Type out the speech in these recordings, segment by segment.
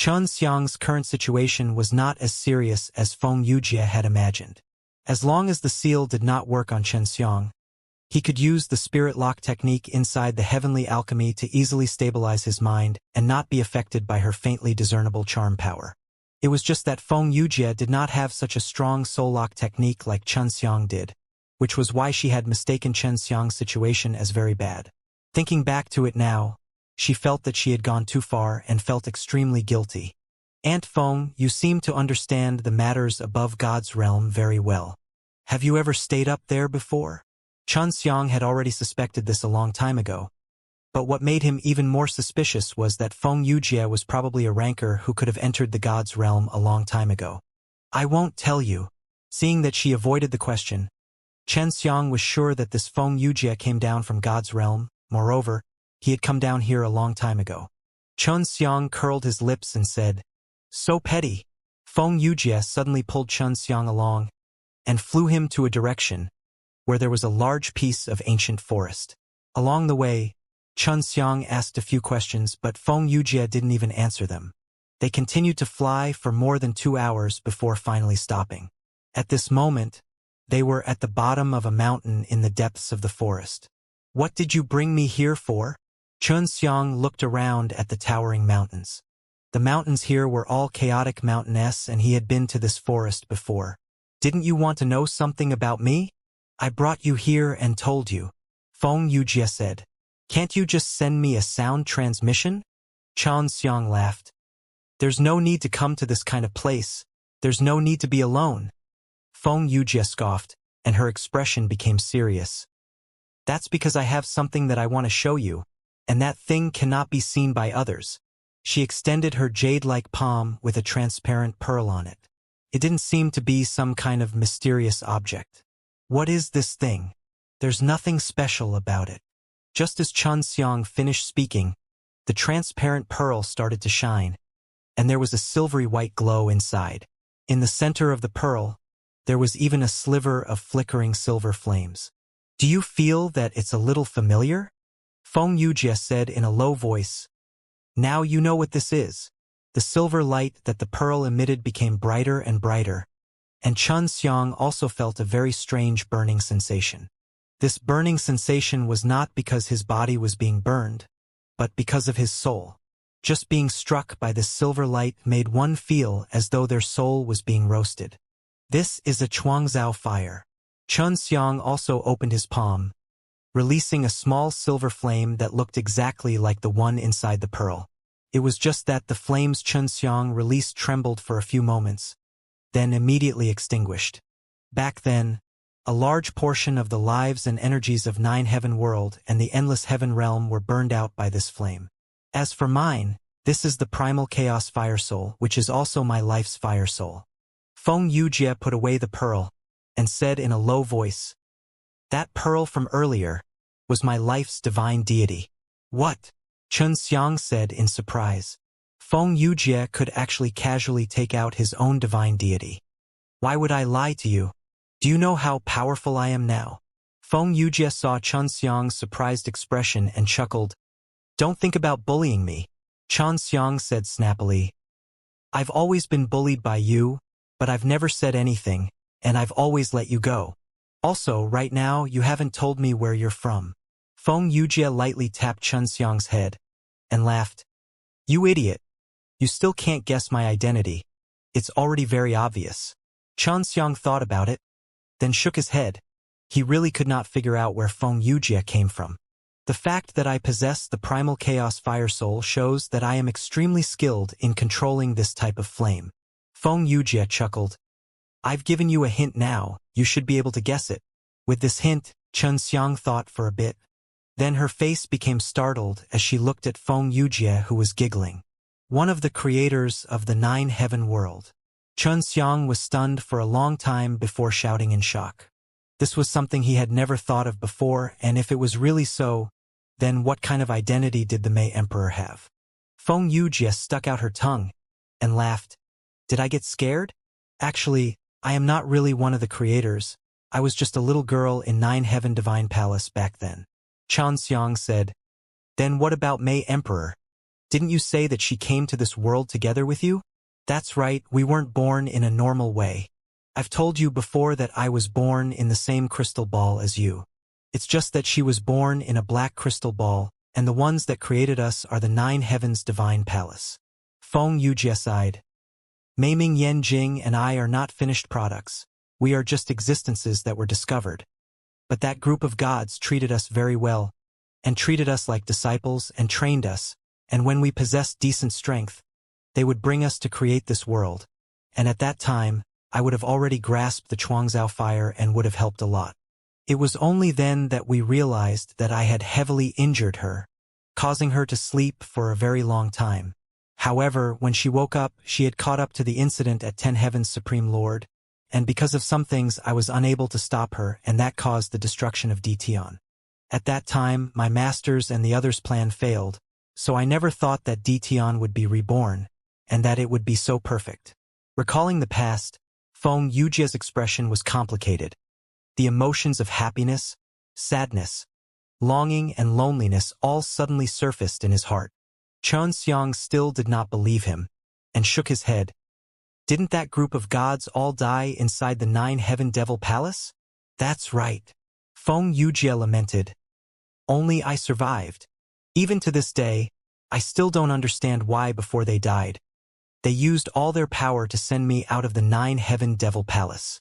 Xianxia's current situation was not as serious as Feng Yujie had imagined. As long as the seal did not work on Xianxia, he could use the spirit lock technique inside the heavenly alchemy to easily stabilize his mind and not be affected by her faintly discernible charm power. It was just that Feng Yujie did not have such a strong soul lock technique like Xianxia did, which was why she had mistaken Xianxia's situation as very bad. Thinking back to it now, she felt that she had gone too far and felt extremely guilty. Aunt Feng, you seem to understand the matters above God's realm very well. Have you ever stayed up there before? Xianxia had already suspected this a long time ago. But what made him even more suspicious was that Feng Yujie was probably a ranker who could have entered the God's realm a long time ago. I won't tell you. Seeing that she avoided the question, Xianxia was sure that this Feng Yujie came down from God's realm. Moreover, he had come down here a long time ago. Xianxia curled his lips and said, "So petty." Feng Yujie suddenly pulled Xianxia along and flew him to a direction where there was a large piece of ancient forest. Along the way, Xianxia asked a few questions, but Feng Yujie didn't even answer them. They continued to fly for more than 2 hours before finally stopping. At this moment, they were at the bottom of a mountain in the depths of the forest. What did you bring me here for? Xianxia looked around at the towering mountains. The mountains here were all chaotic mountainous, and he had been to this forest before. Didn't you want to know something about me? I brought you here and told you. Feng Yujie said. Can't you just send me a sound transmission? Xianxia laughed. There's no need to come to this kind of place. There's no need to be alone. Feng Yujie scoffed, and her expression became serious. That's because I have something that I want to show you, and that thing cannot be seen by others. She extended her jade-like palm with a transparent pearl on it. It didn't seem to be some kind of mysterious object. What is this thing? There's nothing special about it. Just as Xianxia finished speaking, the transparent pearl started to shine, and there was a silvery white glow inside. In the center of the pearl, there was even a sliver of flickering silver flames. Do you feel that it's a little familiar? Feng Yujie said in a low voice. Now you know what this is. The silver light that the pearl emitted became brighter and brighter, and Xianxia also felt a very strange burning sensation. This burning sensation was not because his body was being burned, but because of his soul. Just being struck by this silver light made one feel as though their soul was being roasted. This is a Chuangzhao fire. Xianxia also opened his palm, releasing a small silver flame that looked exactly like the one inside the pearl. It was just that the flames Xianxia released trembled for a few moments, then immediately extinguished. Back then, a large portion of the lives and energies of Nine Heaven World and the Endless Heaven Realm were burned out by this flame. As for mine, this is the Primal Chaos Fire Soul, which is also my life's fire soul. Feng Yujie put away the pearl and said in a low voice, That pearl from earlier was my life's divine deity. What? Xianxia said in surprise. Feng Yujie could actually casually take out his own divine deity. Why would I lie to you? Do you know how powerful I am now? Feng Yujie saw Xianxia's surprised expression and chuckled. Don't think about bullying me, Xianxia said snappily. I've always been bullied by you, but I've never said anything, and I've always let you go. Also, right now, you haven't told me where you're from. Feng Yujie lightly tapped Xianxia's head and laughed. You idiot. You still can't guess my identity. It's already very obvious. Xianxia thought about it, then shook his head. He really could not figure out where Feng Yujie came from. The fact that I possess the Primal Chaos Fire Soul shows that I am extremely skilled in controlling this type of flame. Feng Yujie chuckled. I've given you a hint now, you should be able to guess it. With this hint, Xianxia thought for a bit. Then her face became startled as she looked at Feng Yujie, who was giggling. One of the creators of the Nine Heaven World. Xianxia was stunned for a long time before shouting in shock. This was something he had never thought of before, and if it was really so, then what kind of identity did the Mei Emperor have? Feng Yujie stuck out her tongue and laughed. Did I get scared? Actually, I am not really one of the creators. I was just a little girl in Nine Heaven Divine Palace back then. Xianxia said. Then what about Mei Emperor? Didn't you say that she came to this world together with you? That's right, we weren't born in a normal way. I've told you before that I was born in the same crystal ball as you. It's just that she was born in a black crystal ball, and the ones that created us are the nine heavens' divine palace. Feng Yujie sighed. Meiming Yen Jing and I are not finished products. We are just existences that were discovered. But that group of gods treated us very well, and treated us like disciples and trained us, and when we possessed decent strength, they would bring us to create this world. And at that time, I would have already grasped the Chuangzhou fire and would have helped a lot. It was only then that we realized that I had heavily injured her, causing her to sleep for a very long time. However, when she woke up, she had caught up to the incident at Ten Heaven's Supreme Lord, and because of some things I was unable to stop her, and that caused the destruction of Dition. At that time, my masters and the others' plan failed, so I never thought that Dition would be reborn, and that it would be so perfect. Recalling the past, Feng Yujie's expression was complicated. The emotions of happiness, sadness, longing, and loneliness all suddenly surfaced in his heart. Xianxia still did not believe him, and shook his head. Didn't that group of gods all die inside the Nine Heaven Devil Palace? That's right. Feng Yujie lamented. Only I survived. Even to this day, I still don't understand why before they died. They used all their power to send me out of the Nine Heaven Devil Palace.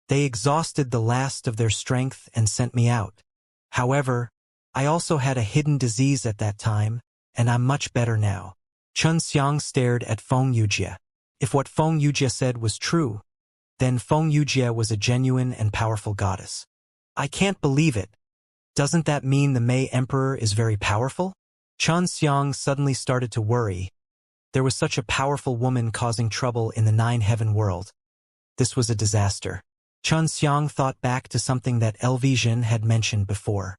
They exhausted the last of their strength and sent me out. However, I also had a hidden disease at that time, and I'm much better now. Xianxia stared at Feng Yujie. If what Feng Yujie said was true, then Feng Yujie was a genuine and powerful goddess. I can't believe it. Doesn't that mean the Mei Emperor is very powerful? Xianxia suddenly started to worry. There was such a powerful woman causing trouble in the Nine Heaven world. This was a disaster. Xianxia thought back to something that Elvision had mentioned before.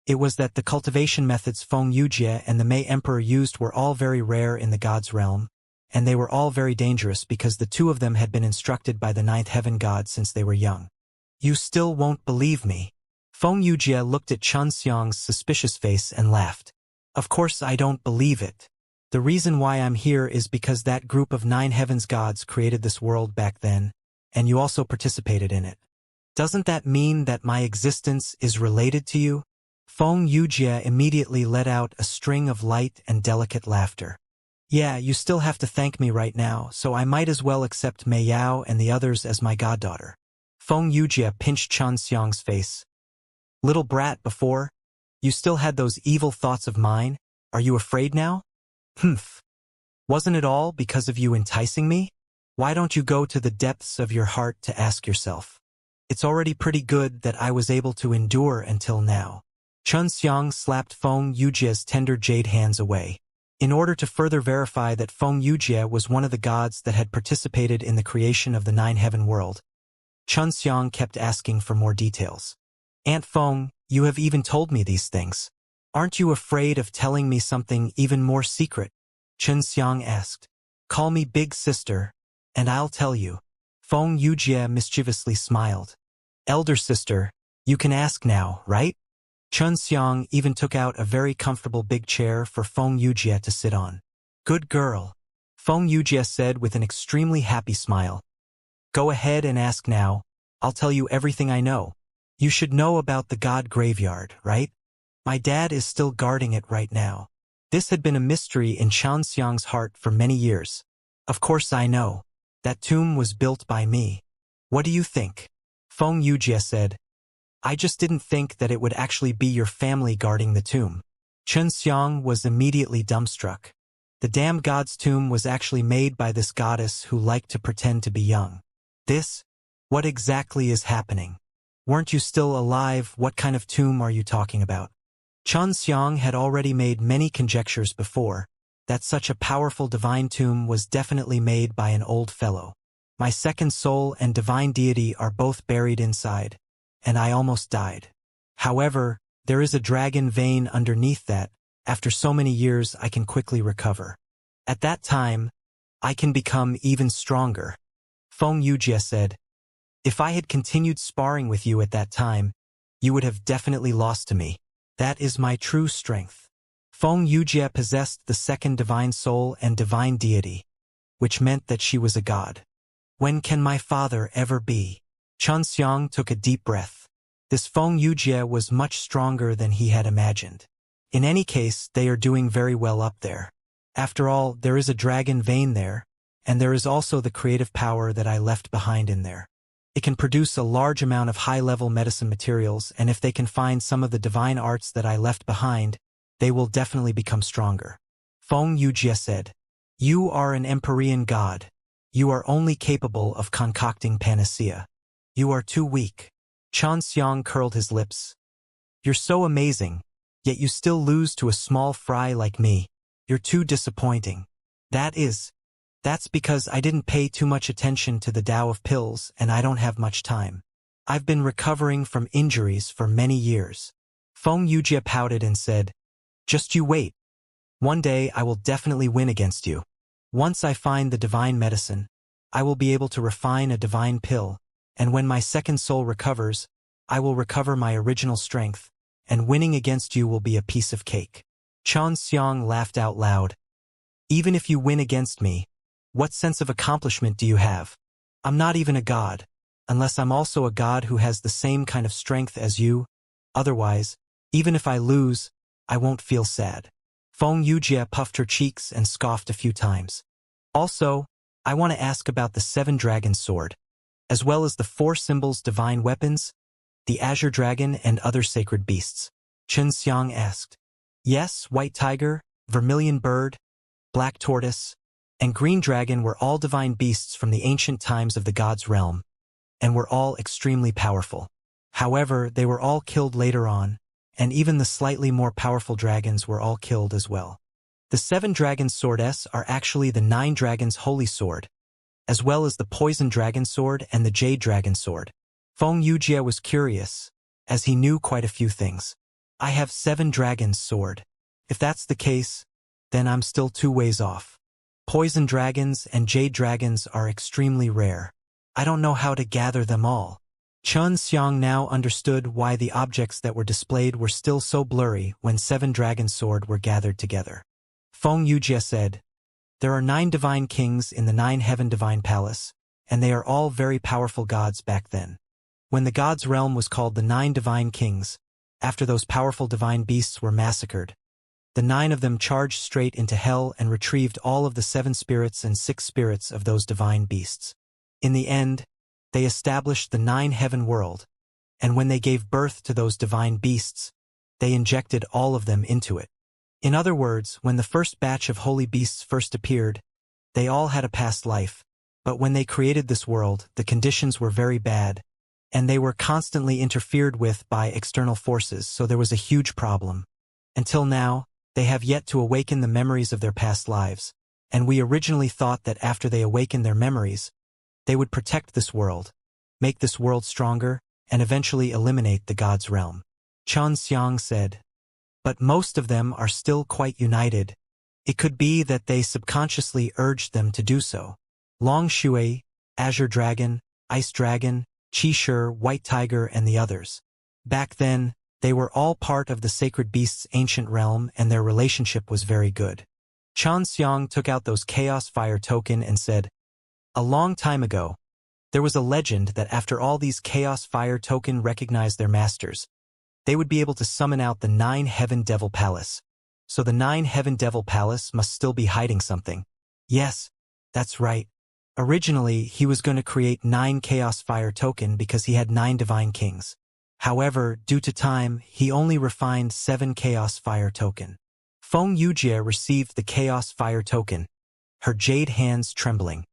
It was that the cultivation methods Feng Yujie and the Mei Emperor used were all very rare in the gods' realm, and they were all very dangerous because the two of them had been instructed by the Ninth Heaven God since they were young. You still won't believe me. Feng Yujie looked at Xianxia's suspicious face and laughed. Of course I don't believe it. The reason why I'm here is because that group of Nine Heavens gods created this world back then, and you also participated in it. Doesn't that mean that my existence is related to you? Feng Yujie immediately let out a string of light and delicate laughter. Yeah, you still have to thank me right now, so I might as well accept Mei Yao and the others as my goddaughter. Feng Yujie pinched Xianxia's face. Little brat before, you still had those evil thoughts of mine? Are you afraid now? Humph. Wasn't it all because of you enticing me? Why don't you go to the depths of your heart to ask yourself? It's already pretty good that I was able to endure until now. Xianxia slapped Feng Yujie's tender jade hands away. In order to further verify that Feng Yujie was one of the gods that had participated in the creation of the Nine Heaven world, Xianxia kept asking for more details. Aunt Feng, you have even told me these things. Aren't you afraid of telling me something even more secret? Xianxia asked. Call me big sister, and I'll tell you. Feng Yujie mischievously smiled. Elder sister, you can ask now, right? Xianxia even took out a very comfortable big chair for Feng Yujie to sit on. Good girl. Feng Yujie said with an extremely happy smile. Go ahead and ask now. I'll tell you everything I know. You should know about the god graveyard, right? My dad is still guarding it right now. This had been a mystery in Xianxia's heart for many years. Of course I know. That tomb was built by me. What do you think? Feng Yujie said. I just didn't think that it would actually be your family guarding the tomb. Xianxia was immediately dumbstruck. The damn god's tomb was actually made by this goddess who liked to pretend to be young. This? What exactly is happening? Weren't you still alive? What kind of tomb are you talking about? Xianxia had already made many conjectures before, that such a powerful divine tomb was definitely made by an old fellow. My second soul and divine deity are both buried inside, and I almost died. However, there is a dragon vein underneath that, after so many years I can quickly recover. At that time, I can become even stronger. Feng Yujie said, if I had continued sparring with you at that time, you would have definitely lost to me. That is my true strength. Feng Yujie possessed the second divine soul and divine deity, which meant that she was a god. When can my father ever be? Xianxia took a deep breath. This Feng Yujie was much stronger than he had imagined. In any case, they are doing very well up there. After all, there is a dragon vein there, and there is also the creative power that I left behind in there. It can produce a large amount of high-level medicine materials, and if they can find some of the divine arts that I left behind, they will definitely become stronger. Feng Yujie said, "You are an Empyrean god. You are only capable of concocting panacea. You are too weak." Xianxia curled his lips. "You're so amazing, yet you still lose to a small fry like me. You're too disappointing." That's because I didn't pay too much attention to the Tao of pills and I don't have much time. I've been recovering from injuries for many years. Feng Yujie pouted and said, "Just you wait. One day I will definitely win against you. Once I find the divine medicine, I will be able to refine a divine pill, and when my second soul recovers, I will recover my original strength, and winning against you will be a piece of cake." Xianxia laughed out loud. "Even if you win against me, what sense of accomplishment do you have? I'm not even a god, unless I'm also a god who has the same kind of strength as you. Otherwise, even if I lose, I won't feel sad." Feng Yujie puffed her cheeks and scoffed a few times. "Also, I want to ask about the 7 dragon sword, as well as the 4 symbols divine weapons, the azure dragon and other sacred beasts." Xianxia asked. "Yes, white tiger, vermilion bird, black tortoise, and green dragon were all divine beasts from the ancient times of the god's realm, and were all extremely powerful. However, they were all killed later on, and even the slightly more powerful dragons were all killed as well. The 7 dragon swords are actually the 9 dragons' holy sword, as well as the poison dragon sword and the jade dragon sword." Feng Yujie was curious, as he knew quite a few things. "I have 7 dragons' sword. If that's the case, then I'm still 2 ways off. Poison dragons and jade dragons are extremely rare. I don't know how to gather them all." Xianxia now understood why the objects that were displayed were still so blurry when 7 dragon swords were gathered together. Feng Yujie said, "There are 9 divine kings in the 9 heaven divine palace, and they are all very powerful gods back then. When the gods' realm was called the 9 divine kings, after those powerful divine beasts were massacred, the 9 of them charged straight into hell and retrieved all of the 7 spirits and 6 spirits of those divine beasts. In the end, they established the 9 heaven world, and when they gave birth to those divine beasts, they injected all of them into it. In other words, when the first batch of holy beasts first appeared, they all had a past life, but when they created this world, the conditions were very bad, and they were constantly interfered with by external forces, so there was a huge problem. Until now, they have yet to awaken the memories of their past lives, and we originally thought that after they awakened their memories, they would protect this world, make this world stronger, and eventually eliminate the god's realm." Xianxia said, "But most of them are still quite united. It could be that they subconsciously urged them to do so. Long Shui, Azure Dragon, Ice Dragon, Qi Shi, White Tiger, and the others. Back then, they were all part of the sacred beast's ancient realm and their relationship was very good." Xianxia took out those Chaos Fire token and said, "A long time ago, there was a legend that after all these Chaos Fire token recognized their masters, they would be able to summon out the 9 Heaven Devil Palace. So the 9 Heaven Devil Palace must still be hiding something." "Yes, that's right. Originally, he was going to create 9 Chaos Fire token because he had 9 divine kings. However, due to time, he only refined 7 Chaos Fire token." Feng Yujie received the Chaos Fire token, her jade hands trembling.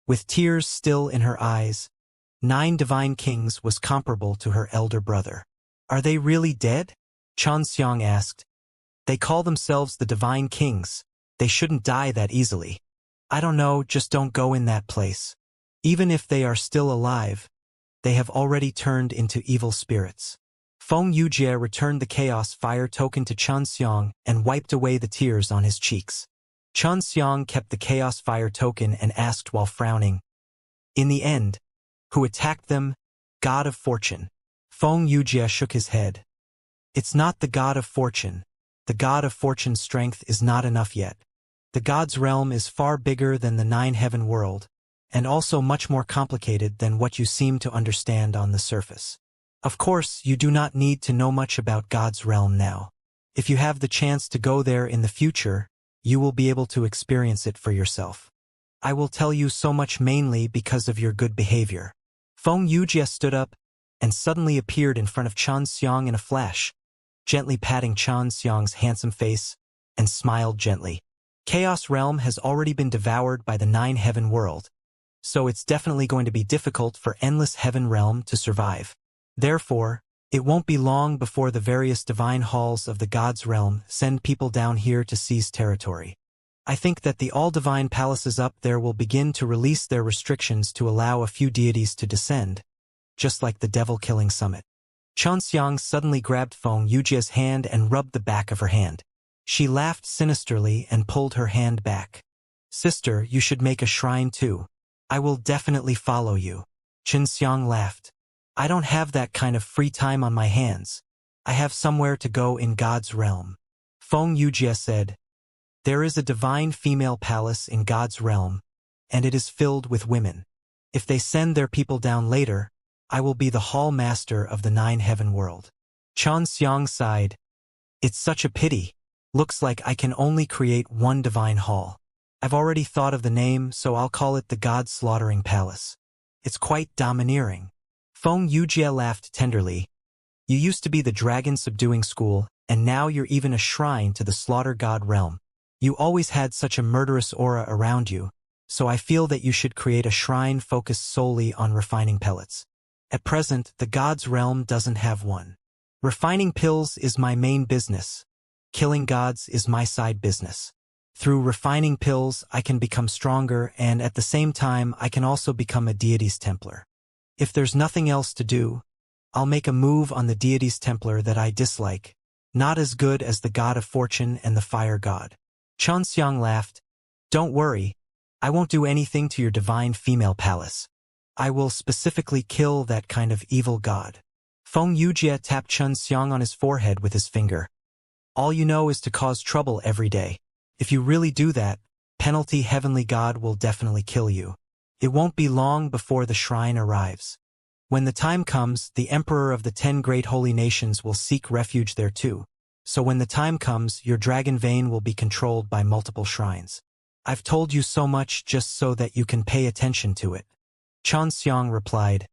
With tears still in her eyes, 9 divine kings was comparable to her elder brother. "Are they really dead?" Xianxia asked. "They call themselves the divine kings. They shouldn't die that easily. I don't know, just don't go in that place. Even if they are still alive, they have already turned into evil spirits." Feng Yujie returned the Chaos Fire token to Xianxia and wiped away the tears on his cheeks. Xianxia kept the Chaos Fire token and asked while frowning, "In the end, who attacked them? God of Fortune?" Feng Yujie shook his head. "It's not the God of Fortune. the god of fortune's strength is not enough yet. The god's realm is far bigger than the nine-heaven world, and also much more complicated than what you seem to understand on the surface. Of course, you do not need to know much about God's realm now. If you have the chance to go there in the future, you will be able to experience it for yourself. I will tell you so much mainly because of your good behavior. Feng Yujie stood up and suddenly appeared in front of Xianxia in a flash, gently patting Xianxia's handsome face, and smiled gently. Chaos Realm has already been devoured by the nine-heaven world, so it's definitely going to be difficult for Endless Heaven Realm to survive. Therefore, it won't be long before the various divine halls of the God's Realm send people down here to seize territory. I think that the all-divine palaces up there will begin to release their restrictions to allow a few deities to descend, just like the devil-killing summit. Xianxia suddenly grabbed Feng Yujie's hand and rubbed the back of her hand. She laughed sinisterly and pulled her hand back. "Sister, you should make a shrine too. I will definitely follow you." Xianxia laughed. "I don't have that kind of free time on my hands. I have somewhere to go in God's realm." Feng Yujie said, "There is a divine female palace in God's realm, and it is filled with women. If they send their people down later, I will be the hall master of the nine-heaven world." Xianxia sighed. "It's such a pity. Looks like I can only create one divine hall. I've already thought of the name, so I'll call it the God Slaughtering Palace. It's quite domineering." Feng Yujie laughed tenderly. "You used to be the dragon subduing school, and now you're even a shrine to the slaughter god realm. You always had such a murderous aura around you, so I feel that you should create a shrine focused solely on refining pellets. At present, the god's realm doesn't have one. Refining pills is my main business. Killing gods is my side business. Through refining pills, I can become stronger, and at the same time, I can also become a deity's Templar. If there's nothing else to do, I'll make a move on the deity's Templar that I dislike, not as good as the god of fortune and the fire god." Xianxia laughed. "Don't worry, I won't do anything to your divine female palace. I will specifically kill that kind of evil god." Feng Yujie tapped Xianxia on his forehead with his finger. "All you know is to cause trouble every day. If you really do that, penalty heavenly god will definitely kill you. It won't be long before the shrine arrives. When the time comes, the emperor of the 10 great holy nations will seek refuge there too. So when the time comes, your dragon vein will be controlled by multiple shrines. I've told you so much just so that you can pay attention to it." Xianxia replied,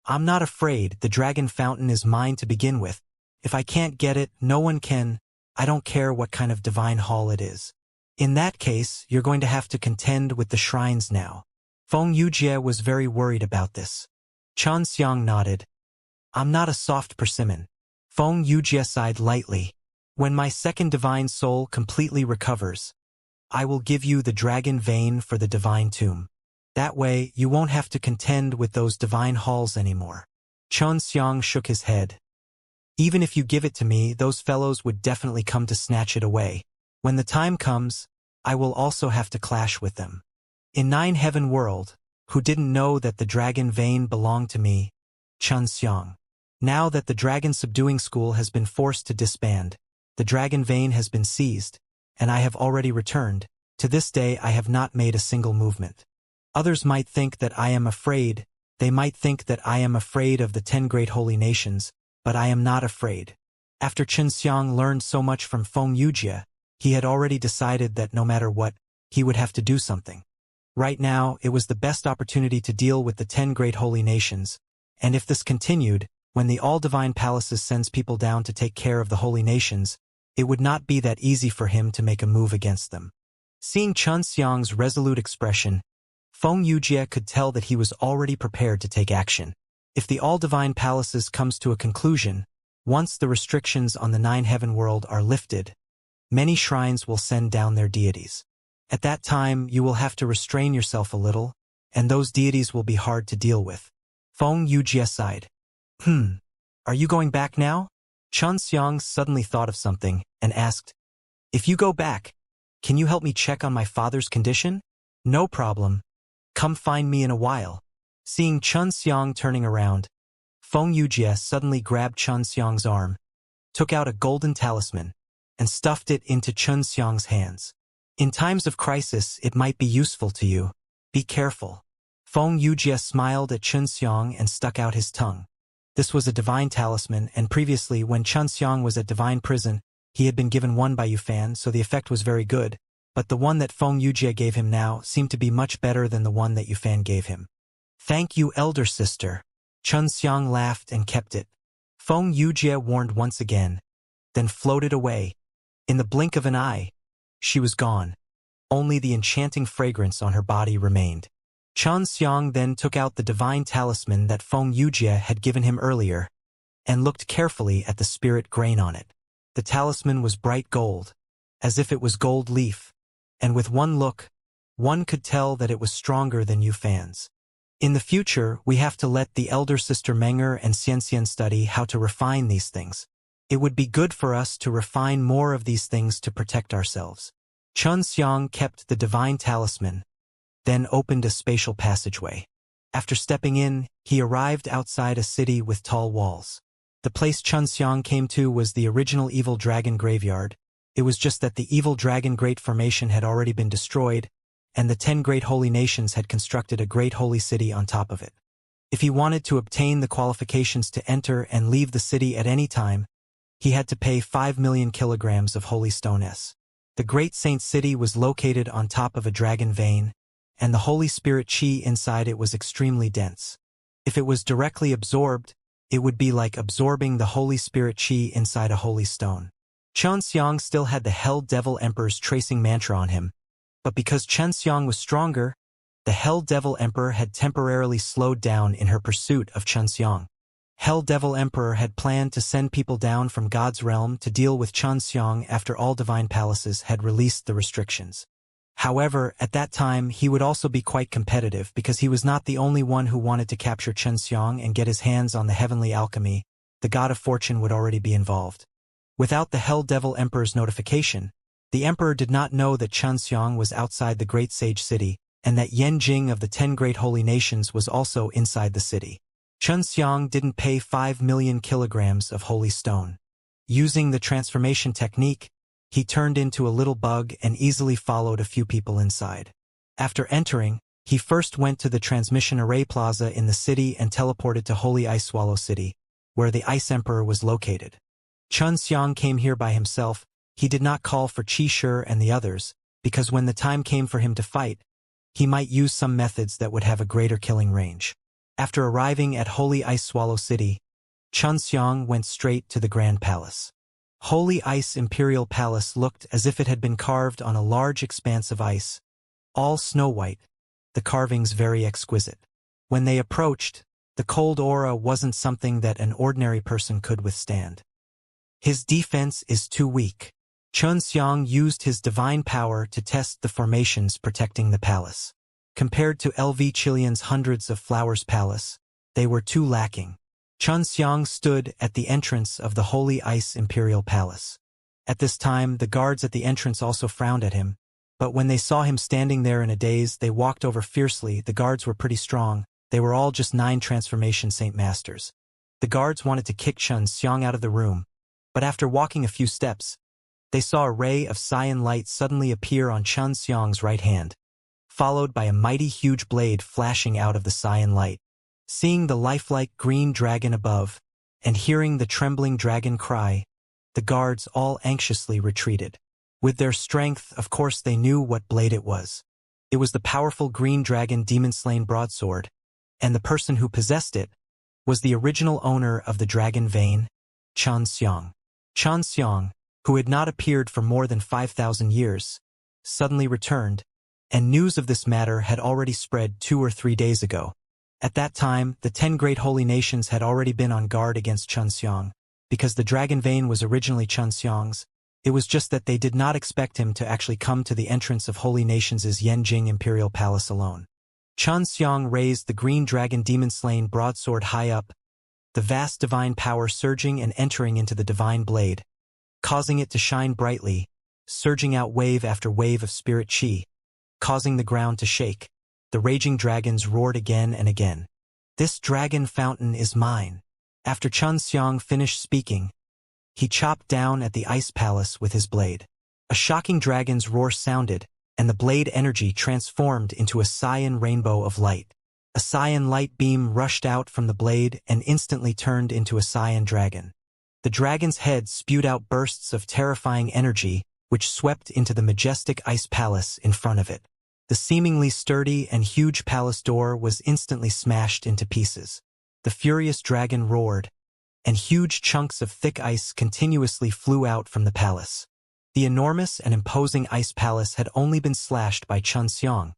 "I'm not afraid, the dragon fountain is mine to begin with. If I can't get it, no one can. I don't care what kind of divine hall it is. In that case, you're going to have to contend with the shrines now." Feng Yujie was very worried about this. Xianxia nodded. "I'm not a soft persimmon." Feng Yujie sighed lightly. "When my second divine soul completely recovers, I will give you the dragon vein for the divine tomb. That way, you won't have to contend with those divine halls anymore." Xianxia shook his head. "Even if you give it to me, those fellows would definitely come to snatch it away. When the time comes, I will also have to clash with them. In Nine-Heaven World, who didn't know that the dragon vein belonged to me? Xianxia. Now that the dragon subduing school has been forced to disband, the dragon vein has been seized, and I have already returned. To this day I have not made a single movement. Others might think that I am afraid. They might think that I am afraid of the 10 great holy nations, but I am not afraid." After Xianxia learned so much from Feng Yujie, he had already decided that no matter what, he would have to do something. Right now, it was the best opportunity to deal with the 10 great holy nations, and if this continued, when the all-divine palaces sends people down to take care of the holy nations, it would not be that easy for him to make a move against them. Seeing Xianxia's resolute expression, Feng Yujie could tell that he was already prepared to take action. If the all-divine palaces comes to a conclusion, once the restrictions on the Nine-Heaven World are lifted, many shrines will send down their deities. At that time, you will have to restrain yourself a little, and those deities will be hard to deal with. Feng Yujie sighed. Are you going back now?" Xianxia suddenly thought of something and asked, "If you go back, can you help me check on my father's condition?" "No problem. Come find me in a while." Seeing Xianxia turning around, Feng Yujie suddenly grabbed Xianxia's arm, took out a golden talisman, and stuffed it into Xianxia's hands. In times of crisis, it might be useful to you. Be careful. Feng Yujie smiled at Xianxia and stuck out his tongue. This was a divine talisman, and previously, when Xianxia was at divine prison, he had been given one by Yufan, so the effect was very good, but the one that Feng Yujie gave him now seemed to be much better than the one that Yufan gave him. Thank you, elder sister. Xianxia laughed and kept it. Feng Yujie warned once again, then floated away. In the blink of an eye, she was gone. Only the enchanting fragrance on her body remained. Xianxia then took out the divine talisman that Feng Yujie had given him earlier, and looked carefully at the spirit grain on it. The talisman was bright gold, as if it was gold leaf, and with one look, one could tell that it was stronger than Yufan's. In the future, we have to let the elder sister Menger and Xianxia study how to refine these things. It would be good for us to refine more of these things to protect ourselves. Xianxia kept the divine talisman, then opened a spatial passageway. After stepping in, he arrived outside a city with tall walls. The place Xianxia came to was the original evil dragon graveyard. It was just that the evil dragon great formation had already been destroyed, and the 10 great holy nations had constructed a great holy city on top of it. If he wanted to obtain the qualifications to enter and leave the city at any time, he had to pay 5 million kilograms of holy stone S. The great saint city was located on top of a dragon vein, and the Holy Spirit Qi inside it was extremely dense. If it was directly absorbed, it would be like absorbing the Holy Spirit Qi inside a holy stone. Xianxia still had the Hell Devil Emperor's tracing mantra on him, but because Xianxia was stronger, the Hell Devil Emperor had temporarily slowed down in her pursuit of Xianxia. Hell Devil Emperor had planned to send people down from God's realm to deal with Xianxia after all divine palaces had released the restrictions. However, at that time he would also be quite competitive because he was not the only one who wanted to capture Xianxia and get his hands on the heavenly alchemy. The god of fortune would already be involved. Without the Hell Devil Emperor's notification, the emperor did not know that Xianxia was outside the great sage city, and that Yanjing of the 10 great holy nations was also inside the city. Xianxia didn't pay 5 million kilograms of holy stone. Using the transformation technique, he turned into a little bug and easily followed a few people inside. After entering, he first went to the transmission array plaza in the city and teleported to Holy Ice Swallow City, where the Ice Emperor was located. Xianxia came here by himself. He did not call for Qi Shi and the others, because when the time came for him to fight, he might use some methods that would have a greater killing range. After arriving at Holy Ice Swallow City, Xianxia went straight to the Grand Palace. Holy Ice Imperial Palace looked as if it had been carved on a large expanse of ice, all snow-white, the carvings very exquisite. When they approached, the cold aura wasn't something that an ordinary person could withstand. His defense is too weak. Xianxia used his divine power to test the formations protecting the palace. Compared to LV Chilian's hundreds of flowers palace, they were too lacking. Xianxia stood at the entrance of the Holy Ice Imperial Palace. At this time, the guards at the entrance also frowned at him, but when they saw him standing there in a daze, they walked over fiercely. The guards were pretty strong. They were all just 9 transformation Saint Masters. The guards wanted to kick Xianxia out of the room, but after walking a few steps, they saw a ray of cyan light suddenly appear on Xianxia's right hand, followed by a mighty huge blade flashing out of the cyan light. Seeing the lifelike green dragon above, and hearing the trembling dragon cry, the guards all anxiously retreated. With their strength, of course they knew what blade it was. It was the powerful green dragon demon-slain broadsword, and the person who possessed it was the original owner of the dragon vein, Xianxia. Xianxia, who had not appeared for more than 5,000 years, suddenly returned, and news of this matter had already spread 2 or 3 days ago. At that time, the 10 great holy nations had already been on guard against Xianxia, because the dragon vein was originally Xianxia's. It was just that they did not expect him to actually come to the entrance of holy nations' Yanjing Imperial Palace alone. Xianxia raised the green dragon demon-slain broadsword high up, the vast divine power surging and entering into the divine blade, causing it to shine brightly, surging out wave after wave of spirit qi, causing the ground to shake. The raging dragons roared again and again. "This dragon fountain is mine." After Xianxia finished speaking, he chopped down at the ice palace with his blade. A shocking dragon's roar sounded, and the blade energy transformed into a cyan rainbow of light. A cyan light beam rushed out from the blade and instantly turned into a cyan dragon. The dragon's head spewed out bursts of terrifying energy, which swept into the majestic ice palace in front of it. The seemingly sturdy and huge palace door was instantly smashed into pieces. The furious dragon roared, and huge chunks of thick ice continuously flew out from the palace. The enormous and imposing ice palace had only been slashed by Xianxia,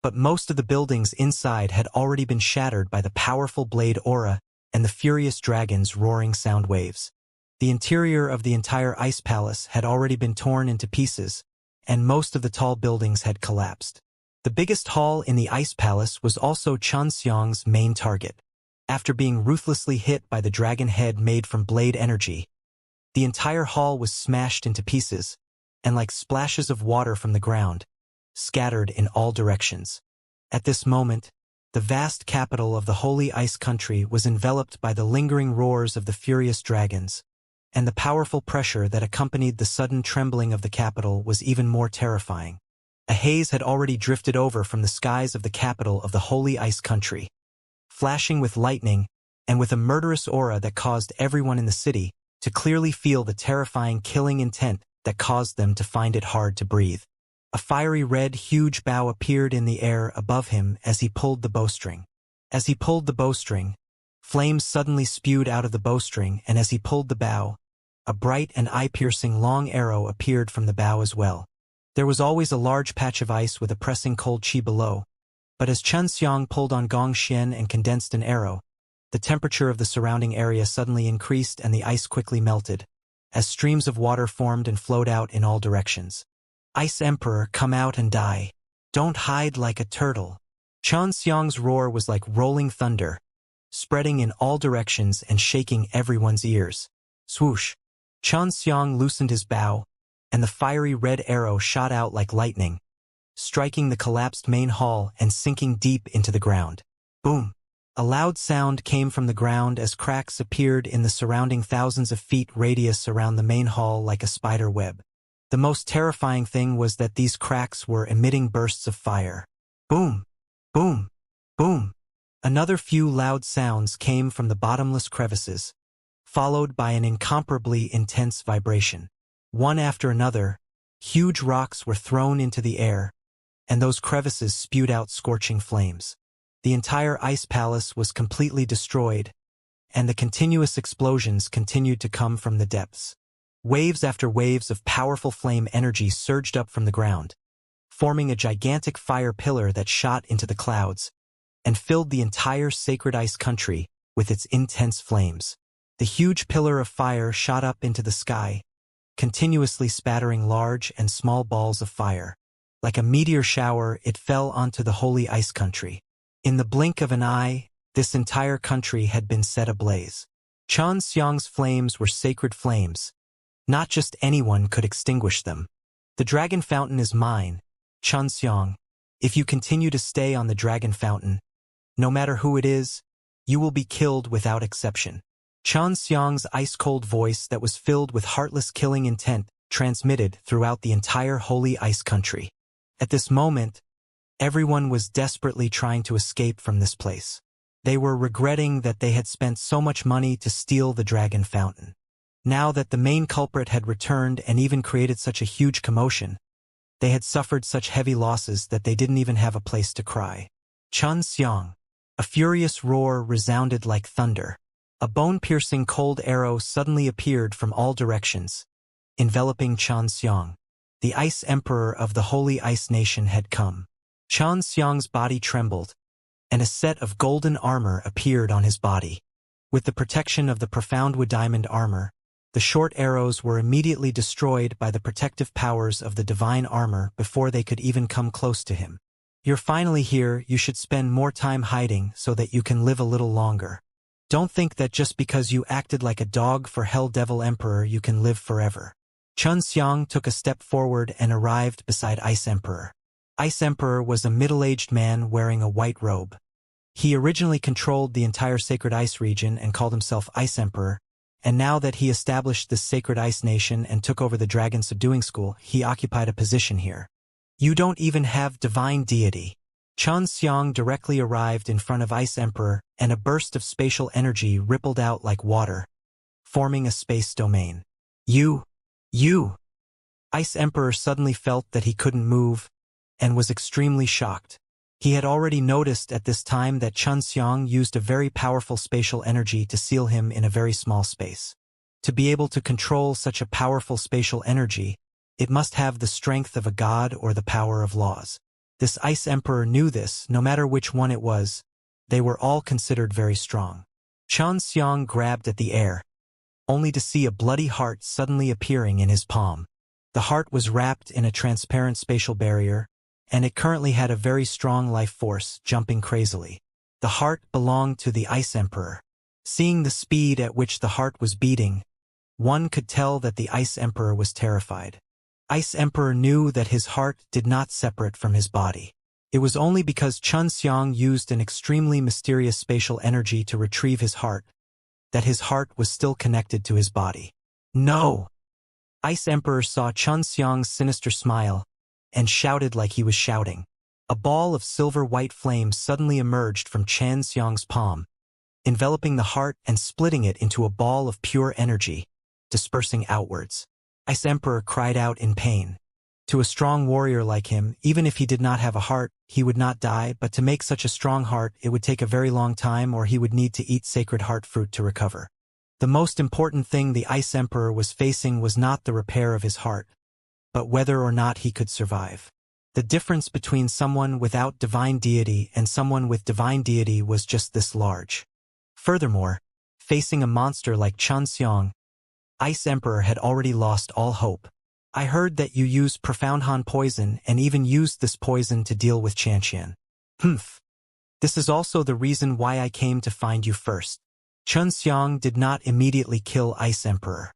but most of the buildings inside had already been shattered by the powerful blade aura and the furious dragon's roaring sound waves. The interior of the entire ice palace had already been torn into pieces, and most of the tall buildings had collapsed. The biggest hall in the ice palace was also Xianxia's main target. After being ruthlessly hit by the dragon head made from blade energy, the entire hall was smashed into pieces, and like splashes of water from the ground, scattered in all directions. At this moment, the vast capital of the Holy Ice Country was enveloped by the lingering roars of the furious dragons, and the powerful pressure that accompanied the sudden trembling of the capital was even more terrifying. A haze had already drifted over from the skies of the capital of the Holy Ice Country, flashing with lightning and with a murderous aura that caused everyone in the city to clearly feel the terrifying killing intent that caused them to find it hard to breathe. A fiery red huge bow appeared in the air above him as he pulled the bowstring. As he pulled the bowstring, flames suddenly spewed out of the bowstring, and as he pulled the bow, a bright and eye-piercing long arrow appeared from the bow as well. There was always a large patch of ice with a pressing cold chi below, but as Xianxia pulled on Gong Xian and condensed an arrow, the temperature of the surrounding area suddenly increased and the ice quickly melted, as streams of water formed and flowed out in all directions. Ice Emperor, come out and die. Don't hide like a turtle. Xianxia's roar was like rolling thunder, spreading in all directions and shaking everyone's ears. Swoosh! Xianxia loosened his bow, and the fiery red arrow shot out like lightning, striking the collapsed main hall and sinking deep into the ground. Boom! A loud sound came from the ground as cracks appeared in the surrounding thousands of feet radius around the main hall like a spider web. The most terrifying thing was that these cracks were emitting bursts of fire. Boom! Boom! Boom! Another few loud sounds came from the bottomless crevices, followed by an incomparably intense vibration. One after another, huge rocks were thrown into the air, and those crevices spewed out scorching flames. The entire ice palace was completely destroyed, and the continuous explosions continued to come from the depths. Waves after waves of powerful flame energy surged up from the ground, forming a gigantic fire pillar that shot into the clouds and filled the entire sacred ice country with its intense flames. The huge pillar of fire shot up into the sky, continuously spattering large and small balls of fire. Like a meteor shower, it fell onto the Holy Ice Country. In the blink of an eye, this entire country had been set ablaze. Xianxia's flames were sacred flames. Not just anyone could extinguish them. The dragon fountain is mine, Xianxia. If you continue to stay on the dragon fountain, no matter who it is, you will be killed without exception. Xianxia's ice-cold voice that was filled with heartless killing intent transmitted throughout the entire Holy Ice Country. At this moment, everyone was desperately trying to escape from this place. They were regretting that they had spent so much money to steal the dragon fountain. Now that the main culprit had returned and even created such a huge commotion, they had suffered such heavy losses that they didn't even have a place to cry. Xianxia. A furious roar resounded like thunder. A bone-piercing cold arrow suddenly appeared from all directions, enveloping Xianxia. The Ice Emperor of the Holy Ice Nation had come. Xianxia's body trembled, and a set of golden armor appeared on his body. With the protection of the profound wood diamond armor, the short arrows were immediately destroyed by the protective powers of the divine armor before they could even come close to him. You're finally here, you should spend more time hiding so that you can live a little longer. Don't think that just because you acted like a dog for Hell Devil Emperor you can live forever. Xianxia took a step forward and arrived beside Ice Emperor. Ice Emperor was a middle-aged man wearing a white robe. He originally controlled the entire sacred ice region and called himself Ice Emperor, and now that he established this sacred ice nation and took over the dragon subduing school, he occupied a position here. You don't even have divine deity. Xianxia directly arrived in front of Ice Emperor, and a burst of spatial energy rippled out like water, forming a space domain. You! Ice Emperor suddenly felt that he couldn't move, and was extremely shocked. He had already noticed at this time that Xianxia used a very powerful spatial energy to seal him in a very small space. To be able to control such a powerful spatial energy, it must have the strength of a god or the power of laws. This Ice Emperor knew this, no matter which one it was. They were all considered very strong. Xianxia grabbed at the air, only to see a bloody heart suddenly appearing in his palm. The heart was wrapped in a transparent spatial barrier, and it currently had a very strong life force, jumping crazily. The heart belonged to the Ice Emperor. Seeing the speed at which the heart was beating, one could tell that the Ice Emperor was terrified. Ice Emperor knew that his heart did not separate from his body. It was only because Xianxia used an extremely mysterious spatial energy to retrieve his heart that his heart was still connected to his body. No! Ice Emperor saw Xianxia's sinister smile and shouted like he was shouting. A ball of silver-white flame suddenly emerged from Xianxia's palm, enveloping the heart and splitting it into a ball of pure energy, dispersing outwards. Ice Emperor cried out in pain. To a strong warrior like him, even if he did not have a heart, he would not die, but to make such a strong heart, it would take a very long time, or he would need to eat sacred heart fruit to recover. The most important thing the Ice Emperor was facing was not the repair of his heart, but whether or not he could survive. The difference between someone without divine deity and someone with divine deity was just this large. Furthermore, facing a monster like Xianxia, Ice Emperor had already lost all hope. I heard that you use profound Han poison and even used this poison to deal with Xianxia. Humph. This is also the reason why I came to find you first. Xianxia did not immediately kill Ice Emperor.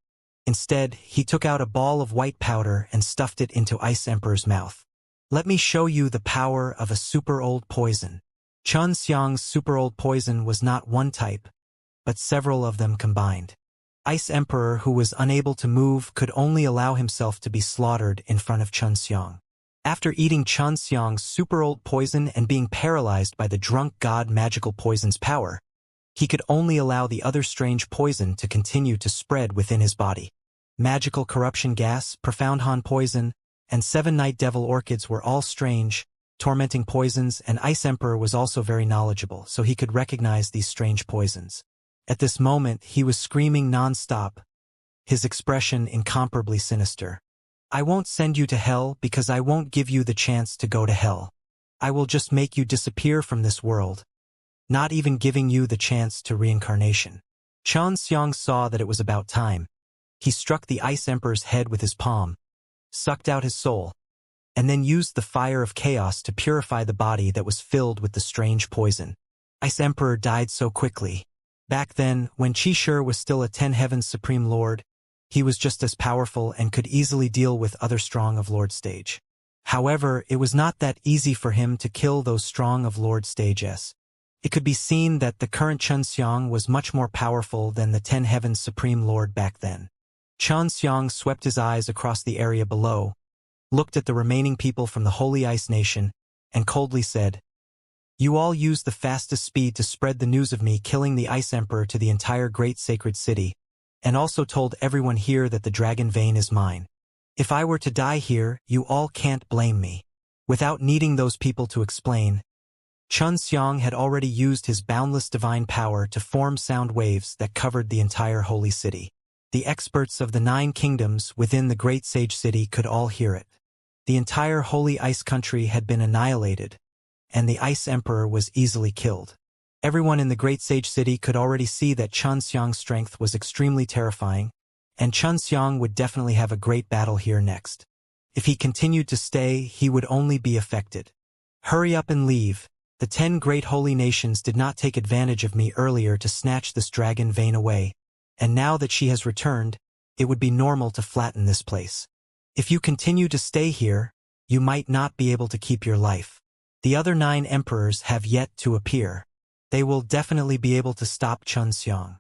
Instead, he took out a ball of white powder and stuffed it into Ice Emperor's mouth. Let me show you the power of a super old poison. Xianxia's super old poison was not one type, but several of them combined. Ice Emperor, who was unable to move, could only allow himself to be slaughtered in front of Xianxia. After eating Xianxia's super old poison and being paralyzed by the drunk god magical poison's power, he could only allow the other strange poison to continue to spread within his body. Magical corruption gas, profound Han poison, and 7 night devil orchids were all strange, tormenting poisons, and Ice Emperor was also very knowledgeable, so he could recognize these strange poisons. At this moment, he was screaming non-stop, his expression incomparably sinister. I won't send you to hell because I won't give you the chance to go to hell. I will just make you disappear from this world, not even giving you the chance to reincarnation. Xianxia saw that it was about time. He struck the Ice Emperor's head with his palm, sucked out his soul, and then used the fire of chaos to purify the body that was filled with the strange poison. Ice Emperor died so quickly. Back then, when Qishur was still a 10 Heavens Supreme Lord, he was just as powerful and could easily deal with other strong of Lord stage. However, it was not that easy for him to kill those strong of Lord stages. It could be seen that the current Xianxia was much more powerful than the 10 Heavens Supreme Lord back then. Xianxia swept his eyes across the area below, looked at the remaining people from the Holy Ice Nation, and coldly said, You all use the fastest speed to spread the news of me killing the Ice Emperor to the entire great sacred city, and also told everyone here that the dragon vein is mine. If I were to die here, you all can't blame me. Without needing those people to explain, Xianxia had already used his boundless divine power to form sound waves that covered the entire holy city. The experts of the 9 kingdoms within the great sage city could all hear it. The entire holy ice country had been annihilated, and the Ice Emperor was easily killed. Everyone in the great sage city could already see that Xianxia's strength was extremely terrifying, and Xianxia would definitely have a great battle here next. If he continued to stay, he would only be affected. Hurry up and leave. The 10 great holy nations did not take advantage of me earlier to snatch this dragon vein away, and now that she has returned, it would be normal to flatten this place. If you continue to stay here, you might not be able to keep your life. The other 9 emperors have yet to appear. They will definitely be able to stop Xianxia.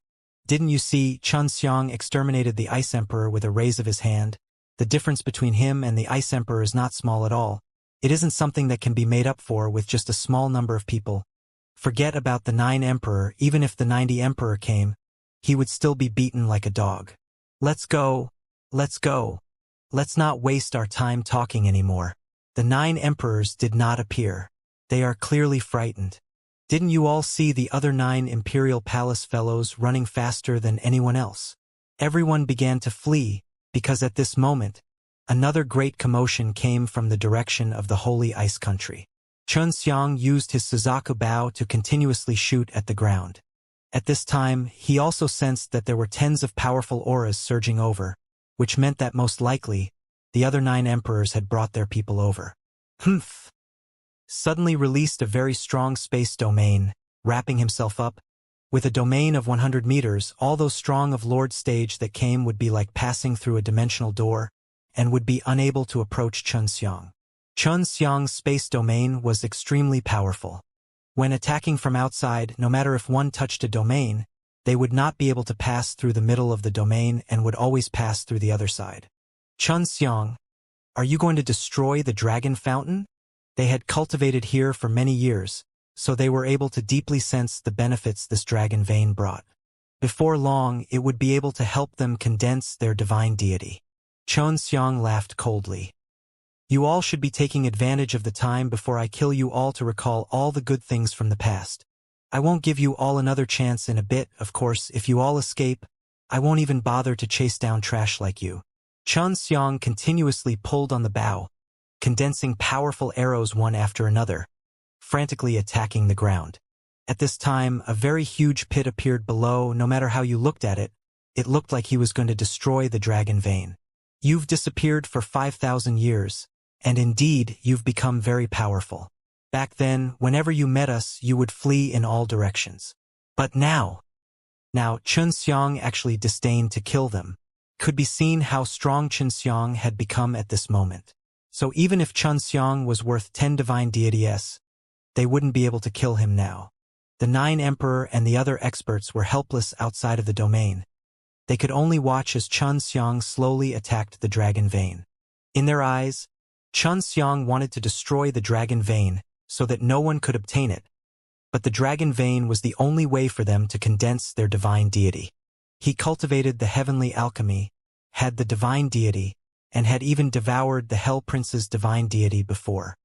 Didn't you see, Chun Xiang exterminated the Ice Emperor with a raise of his hand? The difference between him and the Ice Emperor is not small at all. It isn't something that can be made up for with just a small number of people. Forget about the 9 Emperor. Even if the 90 Emperor came, he would still be beaten like a dog. Let's go. Let's go. Let's not waste our time talking anymore. The 9 Emperors did not appear. They are clearly frightened. Didn't you all see the other 9 Imperial Palace fellows running faster than anyone else? Everyone began to flee, because at this moment, another great commotion came from the direction of the Holy Ice Country. Chun Xiang used his Suzaku bow to continuously shoot at the ground. At this time, he also sensed that there were tens of powerful auras surging over, which meant that most likely, the other 9 emperors had brought their people over. Humph! Suddenly released a very strong space domain, wrapping himself up. With a domain of 100 meters, all those strong of Lord stage that came would be like passing through a dimensional door, and would be unable to approach Chun Xiang. Chun Xiang's space domain was extremely powerful. When attacking from outside, no matter if one touched a domain, they would not be able to pass through the middle of the domain and would always pass through the other side. Chun Xiang, are you going to destroy the dragon fountain? They had cultivated here for many years, so they were able to deeply sense the benefits this dragon vein brought. Before long, it would be able to help them condense their divine deity. Chun Xiang laughed coldly. You all should be taking advantage of the time before I kill you all to recall all the good things from the past. I won't give you all another chance in a bit, of course. If you all escape, I won't even bother to chase down trash like you. Chun Xiang continuously pulled on the bow, condensing powerful arrows one after another, frantically attacking the ground. At this time, a very huge pit appeared below. No matter how you looked at it, it looked like he was going to destroy the dragon vein. You've disappeared for 5,000 years, and indeed, you've become very powerful. Back then, whenever you met us, you would flee in all directions. But now Chun Xiang actually disdained to kill them. Could be seen how strong Chun Xiang had become at this moment. So even if Chun Xiang was worth 10 divine deities, they wouldn't be able to kill him now. The 9 Emperor and the other experts were helpless outside of the domain. They could only watch as Chun Xiang slowly attacked the dragon vein. In their eyes, Chun Xiang wanted to destroy the dragon vein so that no one could obtain it. But the dragon vein was the only way for them to condense their divine deity. He cultivated the heavenly alchemy, had the divine deity, and had even devoured the Hell Prince's divine deity before.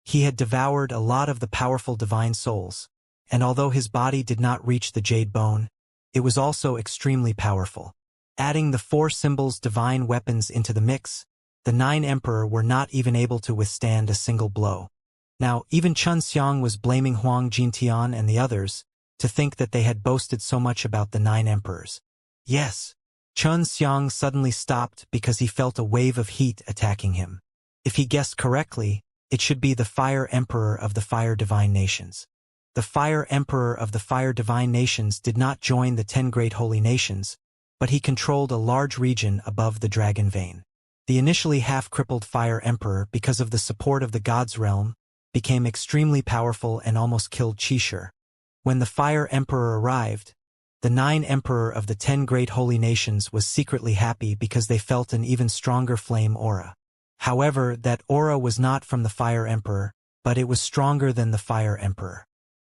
He had devoured a lot of the powerful divine souls, and although his body did not reach the jade bone, it was also extremely powerful. Adding the 4 symbols divine weapons into the mix, the 9 Emperor were not even able to withstand a single blow. Now, even Chun Xiang was blaming Huang Jintian and the others to think that they had boasted so much about the 9 Emperors. Yes, Chun Xiang suddenly stopped because he felt a wave of heat attacking him. If he guessed correctly, it should be the Fire Emperor of the Fire Divine Nations. The Fire Emperor of the Fire Divine Nations did not join the 10 Great Holy Nations, but he controlled a large region above the Dragon Vein. The initially half-crippled Fire Emperor, because of the support of the God's Realm, became extremely powerful and almost killed Qishur. When the Fire Emperor arrived, the 9 Emperor of the 10 Great Holy Nations was secretly happy because they felt an even stronger flame aura. However, that aura was not from the Fire Emperor, but it was stronger than the Fire Emperor.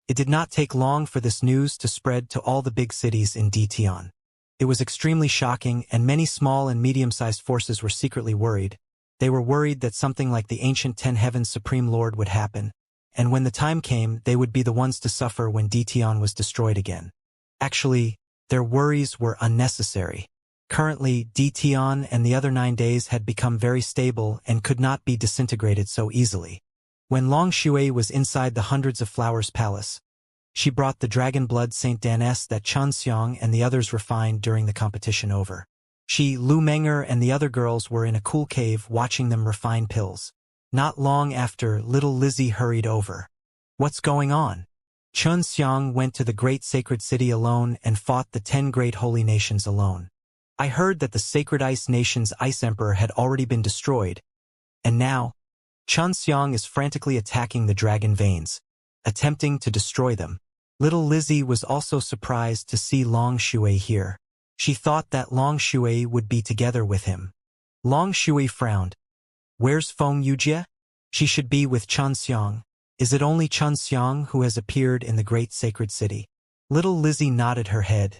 It did not take long for this news to spread to all the big cities in Dtian. It was extremely shocking, and many small and medium-sized forces were secretly worried. They were worried that something like the ancient 10 Heavens Supreme Lord would happen, and when the time came, they would be the ones to suffer when Dtian was destroyed again. Actually, their worries were unnecessary. Currently, Dtian and the other 9 days had become very stable and could not be disintegrated so easily. When Long Shui was inside the Hundreds of Flowers Palace, she brought the dragon blood Saint Daness that Chun Xiang and the others refined during the competition over. She, Lu Menger, and the other girls were in a cool cave watching them refine pills. Not long after, little Lizzie hurried over. What's going on? Chun Xiang went to the great sacred city alone and fought the 10 great holy nations alone. I heard that the sacred ice nation's ice emperor had already been destroyed, and now, Chun Xiang is frantically attacking the dragon veins, attempting to destroy them. Little Lizzie was also surprised to see Long Shui here. She thought that Long Shui would be together with him. Long Shui frowned. Where's Feng Yujie? She should be with Xianxia. Is it only Xianxia who has appeared in the great sacred city? Little Lizzie nodded her head.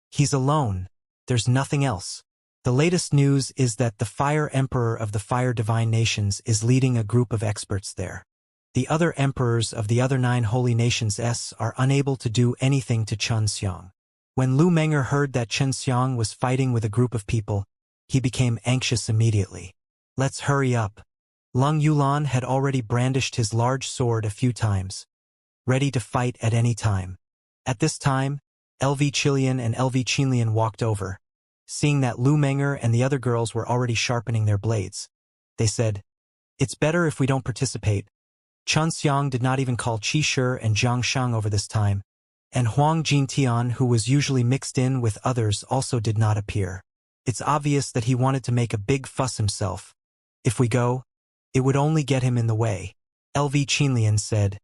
He's alone. There's nothing else. The latest news is that the Fire Emperor of the Fire Divine Nations is leading a group of experts there. The other emperors of the other 9 holy nations are unable to do anything to Xianxia. When Lu Menger heard that Xianxia was fighting with a group of people, he became anxious immediately. Let's hurry up. Lung Yulan had already brandished his large sword a few times, ready to fight at any time. At this time, LV Chilian and LV Qinlian walked over. Seeing that Lu Menger and the other girls were already sharpening their blades, they said, "It's better if we don't participate." Chen Xiang did not even call Qi Shi and Zhang Shang over this time, and Huang Jintian, who was usually mixed in with others, also did not appear. It's obvious that he wanted to make a big fuss himself. If we go, it would only get him in the way. LV Qinlian said,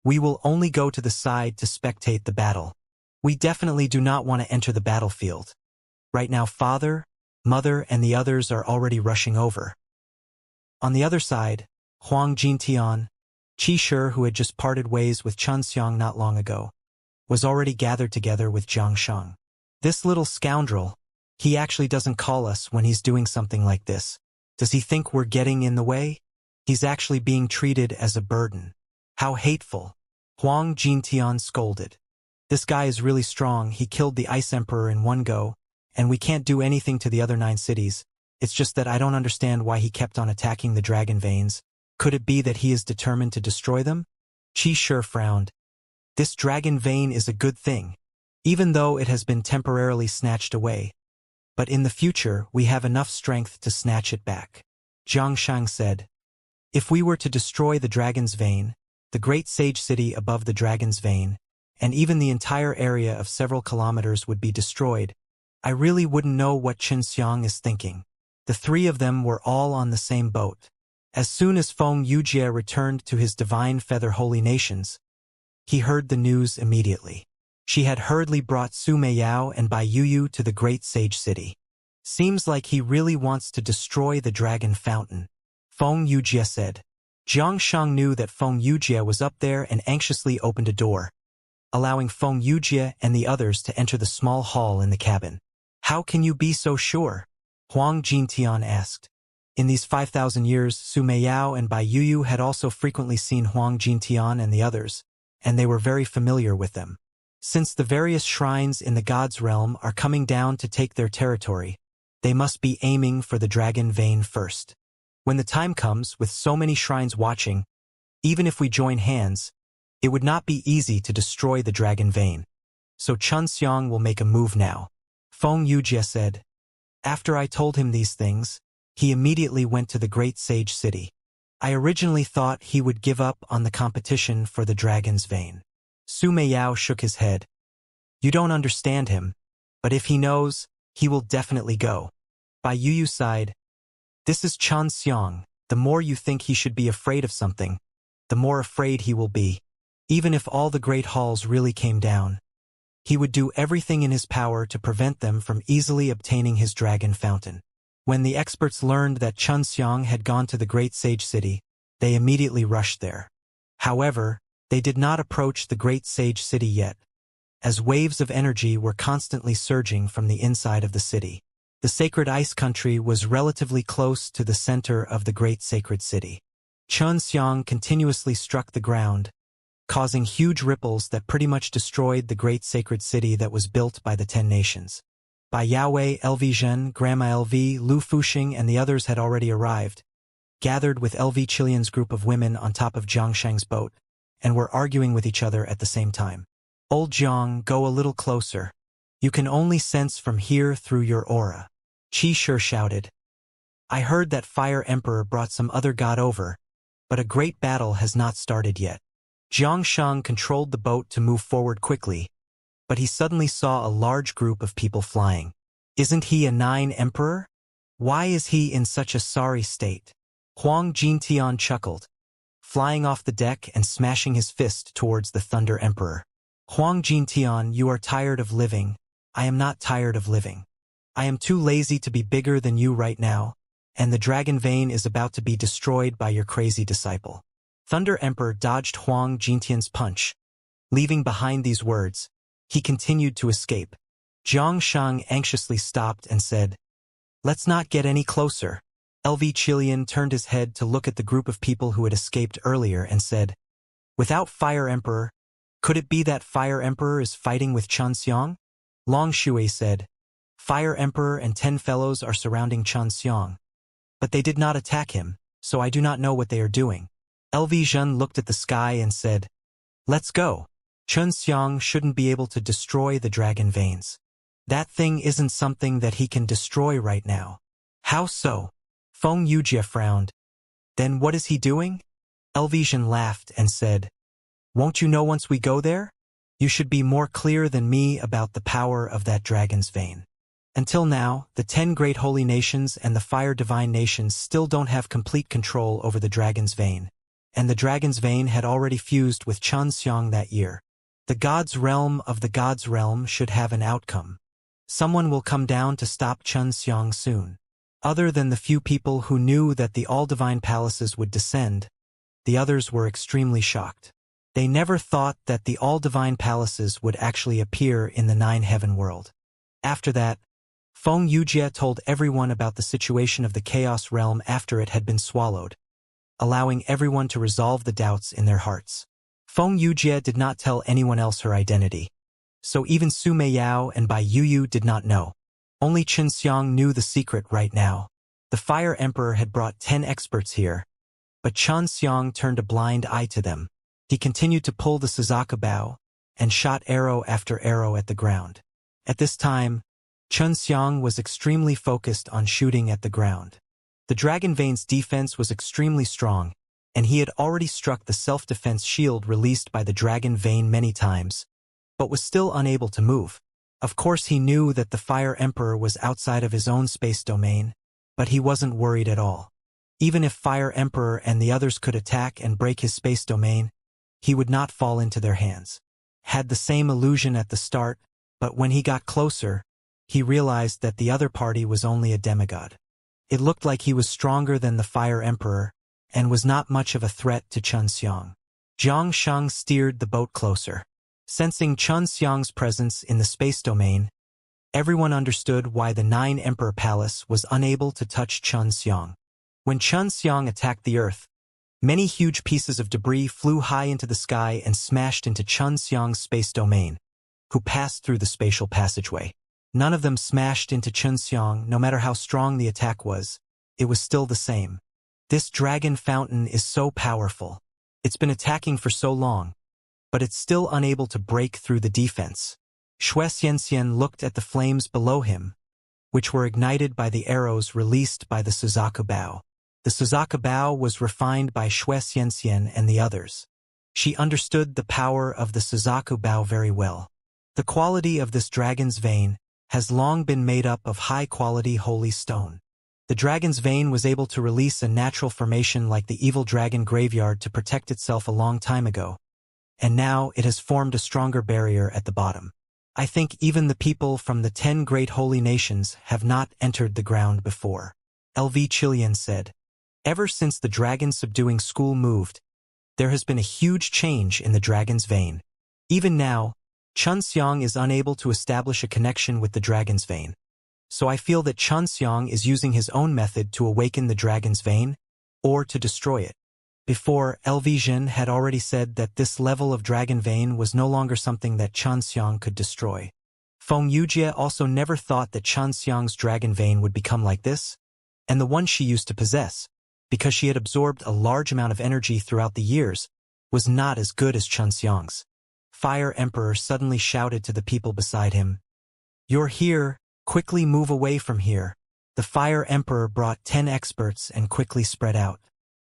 "We will only go to the side to spectate the battle. We definitely do not want to enter the battlefield. Right now father, mother and the others are already rushing over." On the other side, Huang Jintian, Qi Shi, who had just parted ways with Chen Xiang not long ago, was already gathered together with Zhang Shang. This little scoundrel, he actually doesn't call us when he's doing something like this. Does he think we're getting in the way? He's actually being treated as a burden. How hateful. Huang Jintian scolded. This guy is really strong. He killed the Ice Emperor in one go, and we can't do anything to the other 9 cities. It's just that I don't understand why he kept on attacking the dragon veins. Could it be that he is determined to destroy them? Qi Shi frowned. This dragon vein is a good thing, even though it has been temporarily snatched away. But in the future, we have enough strength to snatch it back. Zhang Shang said, "If we were to destroy the dragon's vein, the great sage city above the dragon's vein, and even the entire area of several kilometers would be destroyed, I really wouldn't know what Chen Xiang is thinking." The 3 of them were all on the same boat. As soon as Feng Yujie returned to his divine feather holy nations, he heard the news immediately. She had hurriedly brought Su Meiyao and Bai Yuyu to the great sage city. Seems like he really wants to destroy the dragon fountain, Feng Yujie said. Zhang Shang knew that Feng Yujie was up there and anxiously opened a door, allowing Feng Yujie and the others to enter the small hall in the cabin. "How can you be so sure?" Huang Jintian asked. In these 5,000 years, Su Meiyao and Bai Yuyu had also frequently seen Huang Jintian and the others, and they were very familiar with them. Since the various shrines in the God's realm are coming down to take their territory, they must be aiming for the dragon vein first. When the time comes, with so many shrines watching, even if we join hands, it would not be easy to destroy the dragon vein. So Chen Xiang will make a move now, Feng Yujie said. After I told him these things, he immediately went to the great sage city. I originally thought he would give up on the competition for the dragon's vein. Su Meiyao shook his head. You don't understand him, but if he knows, he will definitely go. Bai Yuyu sighed. This is Chen Xiang. The more you think he should be afraid of something, the more afraid he will be. Even if all the great halls really came down, he would do everything in his power to prevent them from easily obtaining his dragon fountain. When the experts learned that Chen Xiang had gone to the great sage city, they immediately rushed there. However, they did not approach the great sage city yet, as waves of energy were constantly surging from the inside of the city. The sacred ice country was relatively close to the center of the great sacred city. Chen Xiang continuously struck the ground, causing huge ripples that pretty much destroyed the great sacred city that was built by the 10 nations. Bai Yaowei, LV Zhen, Grandma LV, Lu Fuxing and the others had already arrived, gathered with LV Chilian's group of women on top of Jiang Sheng's boat, and were arguing with each other at the same time. Old Jiang, go a little closer. You can only sense from here through your aura. Qi Shi shouted. I heard that Fire Emperor brought some other god over, but a great battle has not started yet. Jiang Shang controlled the boat to move forward quickly, but he suddenly saw a large group of people flying. Isn't he a 9 emperor? Why is he in such a sorry state? Huang Jintian chuckled, flying off the deck and smashing his fist towards the Thunder Emperor. Huang Jintian, you are tired of living, I am not tired of living. I am too lazy to be bigger than you right now, and the dragon vein is about to be destroyed by your crazy disciple. Thunder Emperor dodged Huang Jintian's punch. Leaving behind these words, he continued to escape. Jiang Shang anxiously stopped and said, "Let's not get any closer." LV Chilian turned his head to look at the group of people who had escaped earlier and said, "Without Fire Emperor, could it be that Fire Emperor is fighting with Xianxia?" Long Shui said, "Fire Emperor and 10 fellows are surrounding Xianxia. But they did not attack him, so I do not know what they are doing." LV Zhen looked at the sky and said, "Let's go. Xianxia shouldn't be able to destroy the dragon veins. That thing isn't something that he can destroy right now." "How so?" Feng Yujie frowned. "Then what is he doing?" LV Zhen laughed and said, "Won't you know once we go there? You should be more clear than me about the power of that dragon's vein. Until now, the 10 great holy nations and the fire divine nations still don't have complete control over the dragon's vein, and the dragon's vein had already fused with Xianxia that year. The god's realm of the god's realm should have an outcome. Someone will come down to stop Xianxia soon. Other than the few people who knew that the all-divine palaces would descend, the others were extremely shocked. They never thought that the all-divine palaces would actually appear in the 9-heaven world. After that, Feng Yujie told everyone about the situation of the Chaos Realm after it had been swallowed, allowing everyone to resolve the doubts in their hearts. Feng Yujie did not tell anyone else her identity, so even Su Meiyao and Bai Yuyu did not know. Only Xianxiang knew the secret right now. The Fire Emperor had brought 10 experts here, but Xianxiang turned a blind eye to them. He continued to pull the Suzaku bow and shot arrow after arrow at the ground. At this time, Xianxiang was extremely focused on shooting at the ground. The Dragon Vein's defense was extremely strong, and he had already struck the self-defense shield released by the Dragon Vein many times, but was still unable to move. Of course he knew that the Fire Emperor was outside of his own space domain, but he wasn't worried at all. Even if Fire Emperor and the others could attack and break his space domain, he would not fall into their hands. Had the same illusion at the start, but when he got closer, he realized that the other party was only a demigod. It looked like he was stronger than the Fire Emperor, and was not much of a threat to Xianxiang. Jiang Shang steered the boat closer. Sensing Xianxiang's presence in the space domain, everyone understood why the 9 Emperor Palace was unable to touch Xianxiang. When Xianxiang attacked the Earth, many huge pieces of debris flew high into the sky and smashed into Xianxiang's space domain, who passed through the spatial passageway. None of them smashed into Xianxiang, no matter how strong the attack was. It was still the same. This dragon fountain is so powerful. It's been attacking for so long, but it's still unable to break through the defense. Xianxia looked at the flames below him, which were ignited by the arrows released by the Suzaku bow. The Suzaku bow was refined by Xianxia and the others. She understood the power of the Suzaku bow very well. The quality of this dragon's vein has long been made up of high-quality holy stone. The dragon's vein was able to release a natural formation like the evil dragon graveyard to protect itself a long time ago, and now it has formed a stronger barrier at the bottom. I think even the people from the 10 great holy nations have not entered the ground before. LV Chilian said, "Ever since the dragon subduing school moved, there has been a huge change in the dragon's vein. Even now, Xianxiang is unable to establish a connection with the dragon's vein. So I feel that Xianxiang is using his own method to awaken the dragon's vein, or to destroy it." Before, LV Zhen had already said that this level of dragon vein was no longer something that Xianxiang could destroy. Feng Yujie also never thought that Xianxiang's dragon vein would become like this, and the one she used to possess, because she had absorbed a large amount of energy throughout the years, was not as good as Xianxiang's. Fire Emperor suddenly shouted to the people beside him, "You're here, quickly move away from here." The Fire Emperor brought 10 experts and quickly spread out.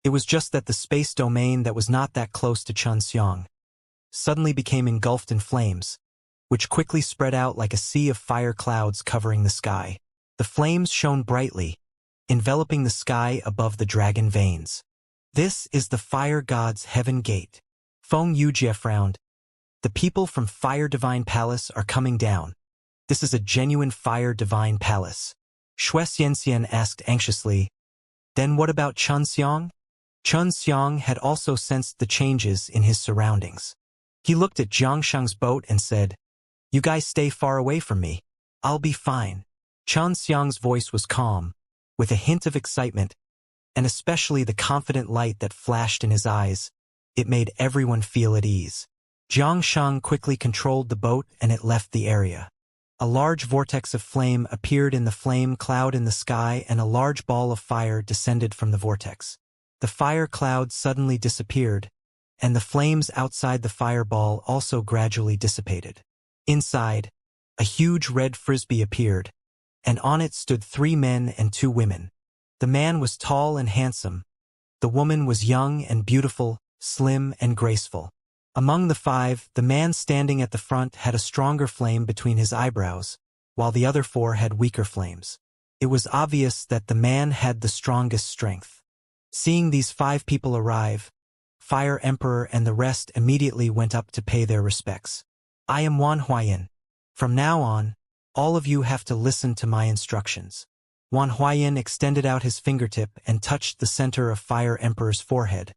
It was just that the space domain that was not that close to Xianxiang suddenly became engulfed in flames, which quickly spread out like a sea of fire clouds covering the sky. The flames shone brightly, enveloping the sky above the dragon veins. "This is the fire god's heaven gate." Feng Yujie frowned. "The people from Fire Divine Palace are coming down. This is a genuine fire divine palace. Xianxia asked anxiously. Then what about Xianxia? Xianxia had also sensed the changes in his surroundings. He looked at Xianxia's boat and said, "You guys stay far away from me. I'll be fine." Xianxia's voice was calm, with a hint of excitement, and especially the confident light that flashed in his eyes. It made everyone feel at ease. Xianxia quickly controlled the boat and it left the area. A large vortex of flame appeared in the flame cloud in the sky and a large ball of fire descended from the vortex. The fire cloud suddenly disappeared, and the flames outside the fireball also gradually dissipated. Inside, a huge red frisbee appeared, and on it stood 3 men and 2 women. The man was tall and handsome. The woman was young and beautiful, slim and graceful. Among the 5, the man standing at the front had a stronger flame between his eyebrows, while the other 4 had weaker flames. It was obvious that the man had the strongest strength. Seeing these 5 people arrive, Fire Emperor and the rest immediately went up to pay their respects. "I am Wan Huayan. From now on, all of you have to listen to my instructions." Wan Huayan extended out his fingertip and touched the center of Fire Emperor's forehead,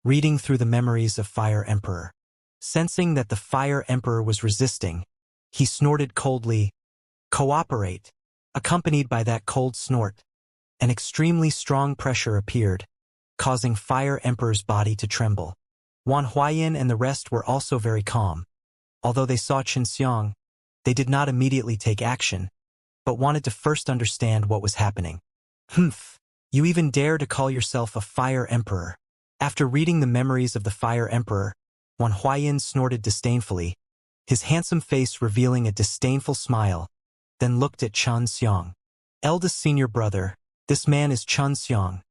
reading through the memories of Fire Emperor. Sensing that the Fire Emperor was resisting, he snorted coldly, "Cooperate." Accompanied by that cold snort, an extremely strong pressure appeared, causing Fire Emperor's body to tremble. Wan Huayan and the rest were also very calm. Although they saw Xianxia, they did not immediately take action, but wanted to first understand what was happening. "Humph! You even dare to call yourself a Fire Emperor?" After reading the memories of the Fire Emperor, Wan Huayan snorted disdainfully, his handsome face revealing a disdainful smile, then looked at Xianxia. "Eldest senior brother, this man is Xianxia,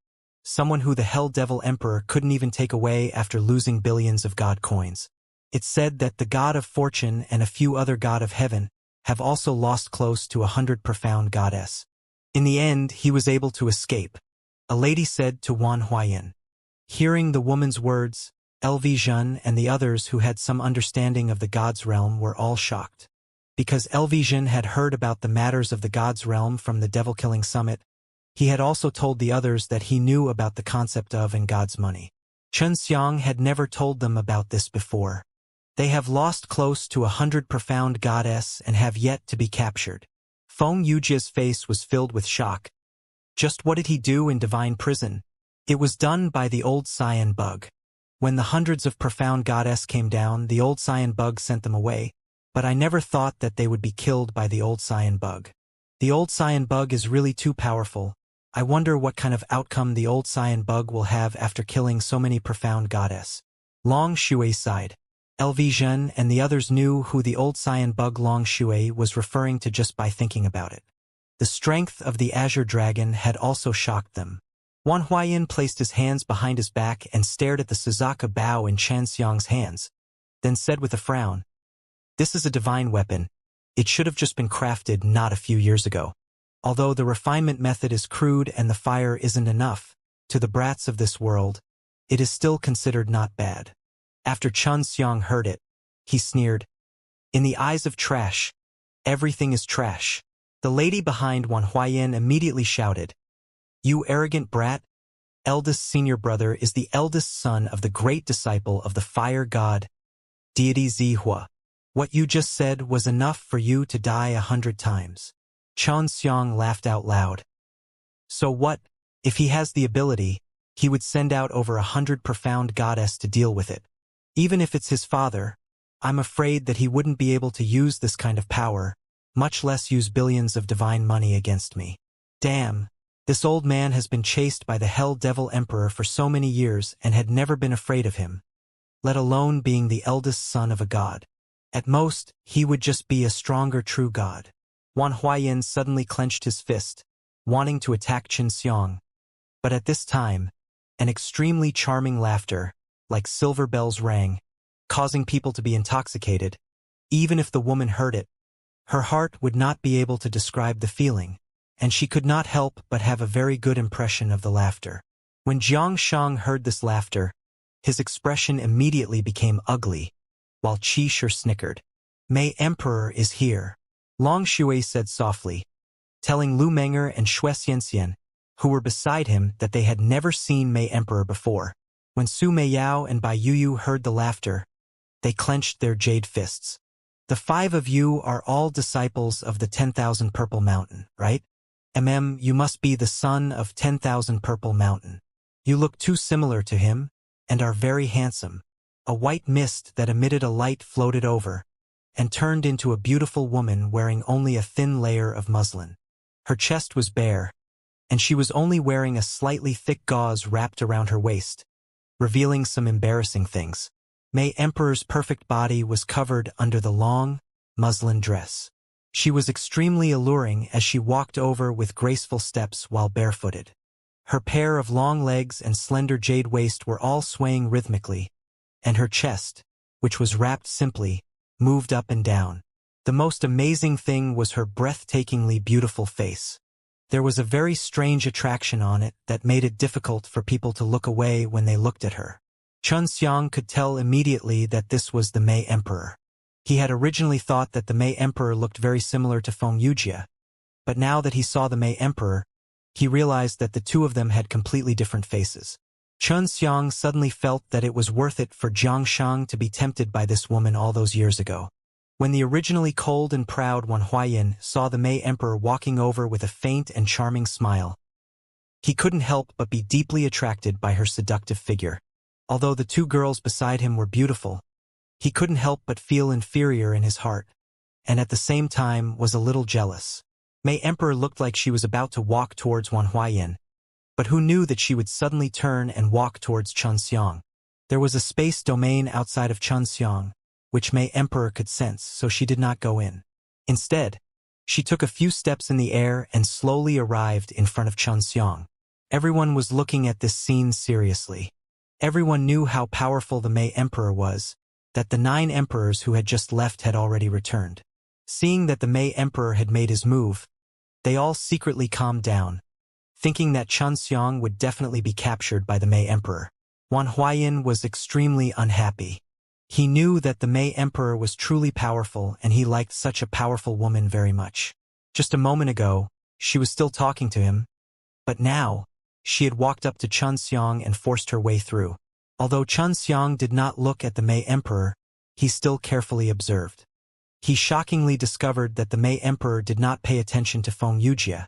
someone who the Hell Devil Emperor couldn't even take away after losing billions of god coins. It's said that the god of fortune and a few other god of heaven have also lost close to 100 profound goddess. In the end, he was able to escape," a lady said to Wan Huayan. Hearing the woman's words, Elvision and the others who had some understanding of the God's realm were all shocked. Because Elvision had heard about the matters of the God's realm from the devil-killing summit, he had also told the others that he knew about the concept of and God's money. Xianxia had never told them about this before. They have lost close to 100 profound goddess and have yet to be captured. Feng Yujia's face was filled with shock. Just what did he do in divine prison? It was done by the old Cyan bug. When the hundreds of profound goddess came down, the old Cyan bug sent them away, but I never thought that they would be killed by the old Cyan bug. The old Cyan bug is really too powerful. I wonder what kind of outcome the old Cyan bug will have after killing so many profound goddess. Long Shui sighed. Elvision and the others knew who the old Cyan bug Long Shui was referring to just by thinking about it. The strength of the Azure Dragon had also shocked them. Wan Huayan placed his hands behind his back and stared at the Suzuka bow in Xianxia's hands, then said with a frown, "This is a divine weapon. It should have just been crafted not a few years ago. Although the refinement method is crude and the fire isn't enough, to the brats of this world, it is still considered not bad." After Xianxia heard it, he sneered, "In the eyes of trash, everything is trash." The lady behind Wan Huayan immediately shouted, "You arrogant brat! Eldest senior brother is the eldest son of the great disciple of the fire god, deity Zihua. What you just said was enough for you to die 100 times. Xianxia laughed out loud. "So what, if he has the ability, he would send out over 100 profound goddess to deal with it. Even if it's his father, I'm afraid that he wouldn't be able to use this kind of power, much less use billions of divine money against me. Damn, this old man has been chased by the Hell Devil Emperor for so many years and had never been afraid of him, let alone being the eldest son of a god. At most, he would just be a stronger true god." Wan Huayan suddenly clenched his fist, wanting to attack Xianxia. But at this time, an extremely charming laughter, like silver bells, rang, causing people to be intoxicated. Even if the woman heard it, her heart would not be able to describe the feeling, and she could not help but have a very good impression of the laughter. When Xianxia heard this laughter, his expression immediately became ugly, while Qi Shi snickered. "May Emperor is here. Long Shui said softly, telling Lu Menger and Xianxia, who were beside him, that they had never seen Mei Emperor before. When Su Meiyao and Bai Yuyu heard the laughter, they clenched their jade fists. The 5 of you are all disciples of the 10,000 Purple Mountain, right? You must be the son of 10,000 Purple Mountain. You look too similar to him, and are very handsome. A white mist that emitted a light floated over, and turned into a beautiful woman wearing only a thin layer of muslin. Her chest was bare, and she was only wearing a slightly thick gauze wrapped around her waist, revealing some embarrassing things. Mei Emperor's perfect body was covered under the long, muslin dress. She was extremely alluring as she walked over with graceful steps while barefooted. Her pair of long legs and slender jade waist were all swaying rhythmically, and her chest, which was wrapped simply, moved up and down. The most amazing thing was her breathtakingly beautiful face. There was a very strange attraction on it that made it difficult for people to look away when they looked at her. Xiang could tell immediately that this was the Mei Emperor. He had originally thought that the Mei Emperor looked very similar to Feng Yujie, but now that he saw the Mei Emperor, he realized that the two of them had completely different faces. Xiang suddenly felt that it was worth it for Jiang Shang to be tempted by this woman all those years ago. When the originally cold and proud Wan Huayan saw the Mei Emperor walking over with a faint and charming smile, he couldn't help but be deeply attracted by her seductive figure. Although the 2 girls beside him were beautiful, he couldn't help but feel inferior in his heart, and at the same time was a little jealous. Mei Emperor looked like she was about to walk towards Wan Huayan, but who knew that she would suddenly turn and walk towards Xiang. There was a space domain outside of Xiang, which Mei Emperor could sense, so she did not go in. Instead, she took a few steps in the air and slowly arrived in front of Xiang. Everyone was looking at this scene seriously. Everyone knew how powerful the Mei Emperor was, that the 9 emperors who had just left had already returned. Seeing that the Mei Emperor had made his move, they all secretly calmed down, thinking that Xianxia would definitely be captured by the Mei Emperor. Wan Huayan was extremely unhappy. He knew that the Mei Emperor was truly powerful, and he liked such a powerful woman very much. Just a moment ago, she was still talking to him, but now, she had walked up to Xianxia and forced her way through. Although Xianxia did not look at the Mei Emperor, he still carefully observed. He shockingly discovered that the Mei Emperor did not pay attention to Feng Yujie.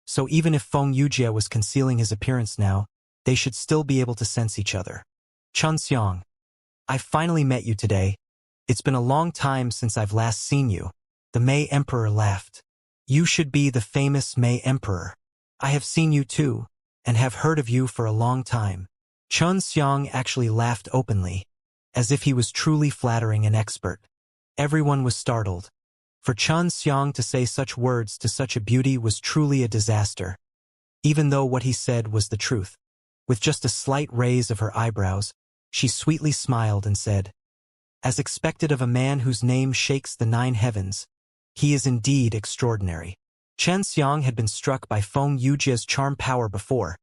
So even if Feng Yujie was concealing his appearance now, they should still be able to sense each other. Xianxia, I finally met you today. It's been a long time since I've last seen you. The Mei Emperor laughed. You should be the famous Mei Emperor. I have seen you too, and have heard of you for a long time. Xiang actually laughed openly, as if he was truly flattering an expert. Everyone was startled. For Xiang to say such words to such a beauty was truly a disaster, even though what he said was the truth. With just a slight raise of her eyebrows, she sweetly smiled and said, "As expected of a man whose name shakes the 9 heavens, he is indeed extraordinary." Xiang had been struck by Feng Yujie's charm power before,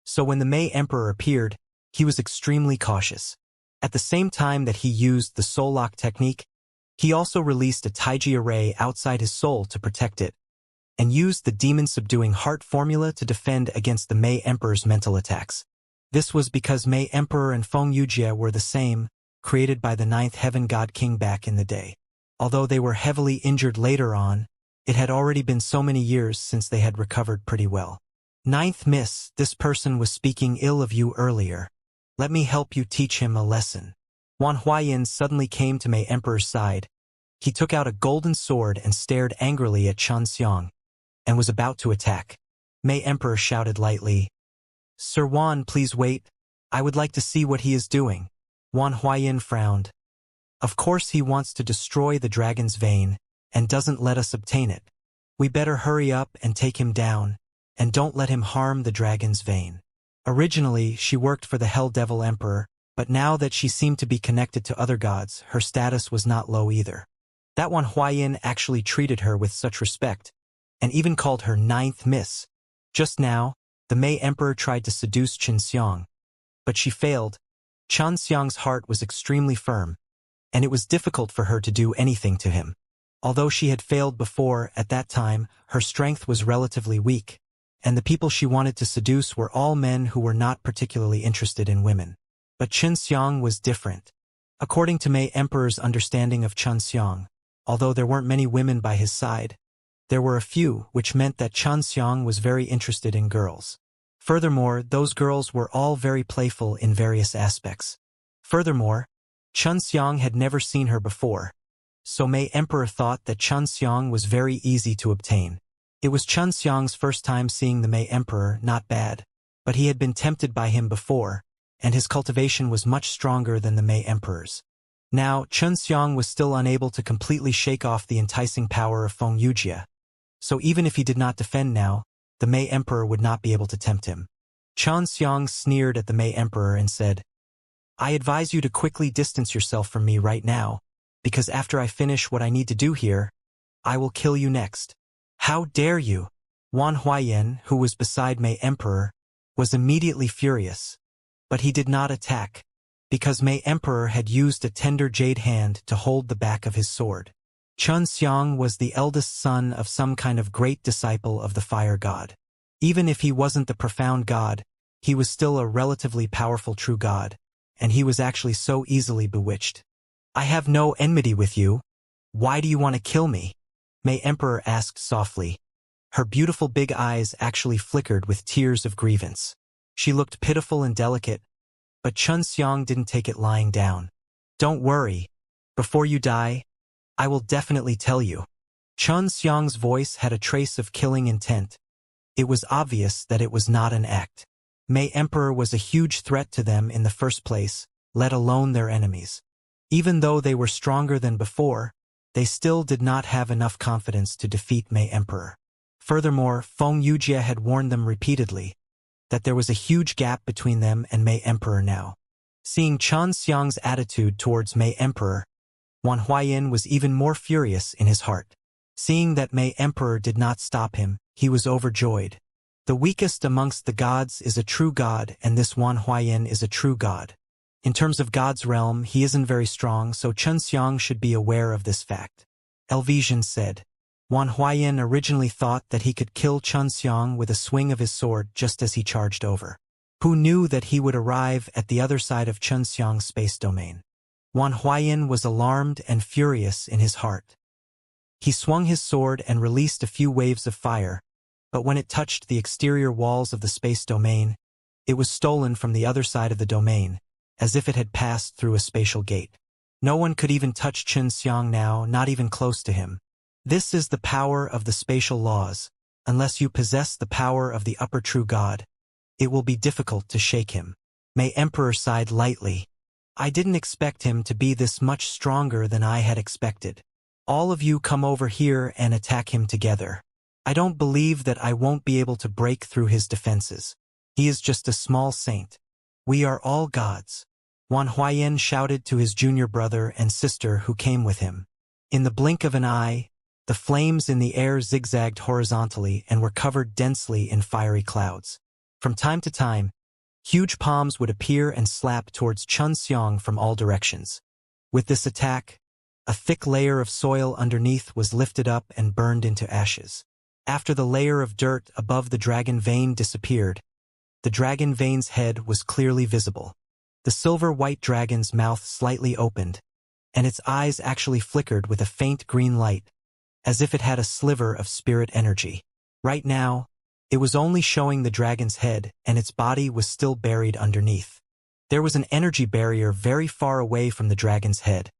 so when the Mei Emperor appeared, he was extremely cautious. At the same time that he used the soul lock technique, he also released a Taiji array outside his soul to protect it, and used the demon-subduing heart formula to defend against the Mei Emperor's mental attacks. This was because Mei Emperor and Feng Yujie were the same, created by the 9th Heaven God King back in the day. Although they were heavily injured later on, it had already been so many years since they had recovered pretty well. "Ninth Miss, this person was speaking ill of you earlier. Let me help you teach him a lesson." Wan Huayan suddenly came to Mei Emperor's side. He took out a golden sword and stared angrily at Xianxia, and was about to attack. Mei Emperor shouted lightly, "Sir Wan, please wait. I would like to see what he is doing." Wan Huayan frowned. "Of course he wants to destroy the dragon's vein, and doesn't let us obtain it. We better hurry up and take him down, and don't let him harm the dragon's vein." Originally, she worked for the Hell Devil Emperor, but now that she seemed to be connected to other gods, her status was not low either. That Wan Huayan actually treated her with such respect, and even called her 9th Miss. Just now, the Mei Emperor tried to seduce Xianxia, but she failed. Xianxia's heart was extremely firm, and it was difficult for her to do anything to him. Although she had failed before, at that time, her strength was relatively weak, and the people she wanted to seduce were all men who were not particularly interested in women. But Xianxia was different. According to Mei Emperor's understanding of Xianxia, although there weren't many women by his side, there were a few, which meant that Xianxia was very interested in girls. Furthermore, those girls were all very playful in various aspects. Furthermore, Xianxia had never seen her before, so Mei Emperor thought that Xianxia was very easy to obtain. It was Xianxia's first time seeing the Mei Emperor, not bad, but he had been tempted by him before, and his cultivation was much stronger than the Mei Emperor's. Now, Xianxia was still unable to completely shake off the enticing power of Feng Yujie, so even if he did not defend now, the Mei Emperor would not be able to tempt him. Xianxia sneered at the Mei Emperor and said, "I advise you to quickly distance yourself from me right now, because after I finish what I need to do here, I will kill you next." "How dare you?" Wan Huayan, who was beside Mei Emperor, was immediately furious, but he did not attack, because Mei Emperor had used a tender jade hand to hold the back of his sword. Xianxia was the eldest son of some kind of great disciple of the fire god. Even if he wasn't the profound god, he was still a relatively powerful true god, and he was actually so easily bewitched. "I have no enmity with you. Why do you want to kill me?" Mei Emperor asked softly. Her beautiful big eyes actually flickered with tears of grievance. She looked pitiful and delicate, but Xianxia didn't take it lying down. "Don't worry. Before you die, I will definitely tell you." Xianxia's voice had a trace of killing intent. It was obvious that it was not an act. Mei Emperor was a huge threat to them in the first place, let alone their enemies. Even though they were stronger than before, they still did not have enough confidence to defeat Mei Emperor. Furthermore, Feng Yujie had warned them repeatedly that there was a huge gap between them and Mei Emperor now. Seeing Xianxia's attitude towards Mei Emperor, Wan Huayan was even more furious in his heart. Seeing that Mei Emperor did not stop him, he was overjoyed. The weakest amongst the gods is a true god, and this Wan Huayan is a true god. In terms of God's realm, he isn't very strong, so Xianxia should be aware of this fact. Elvision said. Wan Huayan originally thought that he could kill Xianxia with a swing of his sword just as he charged over. Who knew that he would arrive at the other side of Xianxia's space domain? Wan Huayan was alarmed and furious in his heart. He swung his sword and released a few waves of fire, but when it touched the exterior walls of the space domain, it was stolen from the other side of the domain, as if it had passed through a spatial gate. No one could even touch Xianxia now, not even close to him. This is the power of the spatial laws. Unless you possess the power of the upper true god, it will be difficult to shake him. Mei Emperor sighed lightly. I didn't expect him to be this much stronger than I had expected. All of you come over here and attack him together. I don't believe that I won't be able to break through his defenses. He is just a small saint. We are all gods. Wan Huayan shouted to his junior brother and sister who came with him. In the blink of an eye, the flames in the air zigzagged horizontally and were covered densely in fiery clouds. From time to time, huge palms would appear and slap towards Xianxia from all directions. With this attack, a thick layer of soil underneath was lifted up and burned into ashes. After the layer of dirt above the dragon vein disappeared, the dragon vein's head was clearly visible. The silver-white dragon's mouth slightly opened, and its eyes actually flickered with a faint green light, as if it had a sliver of spirit energy. Right now, it was only showing the dragon's head, and its body was still buried underneath. There was an energy barrier very far away from the dragon's head,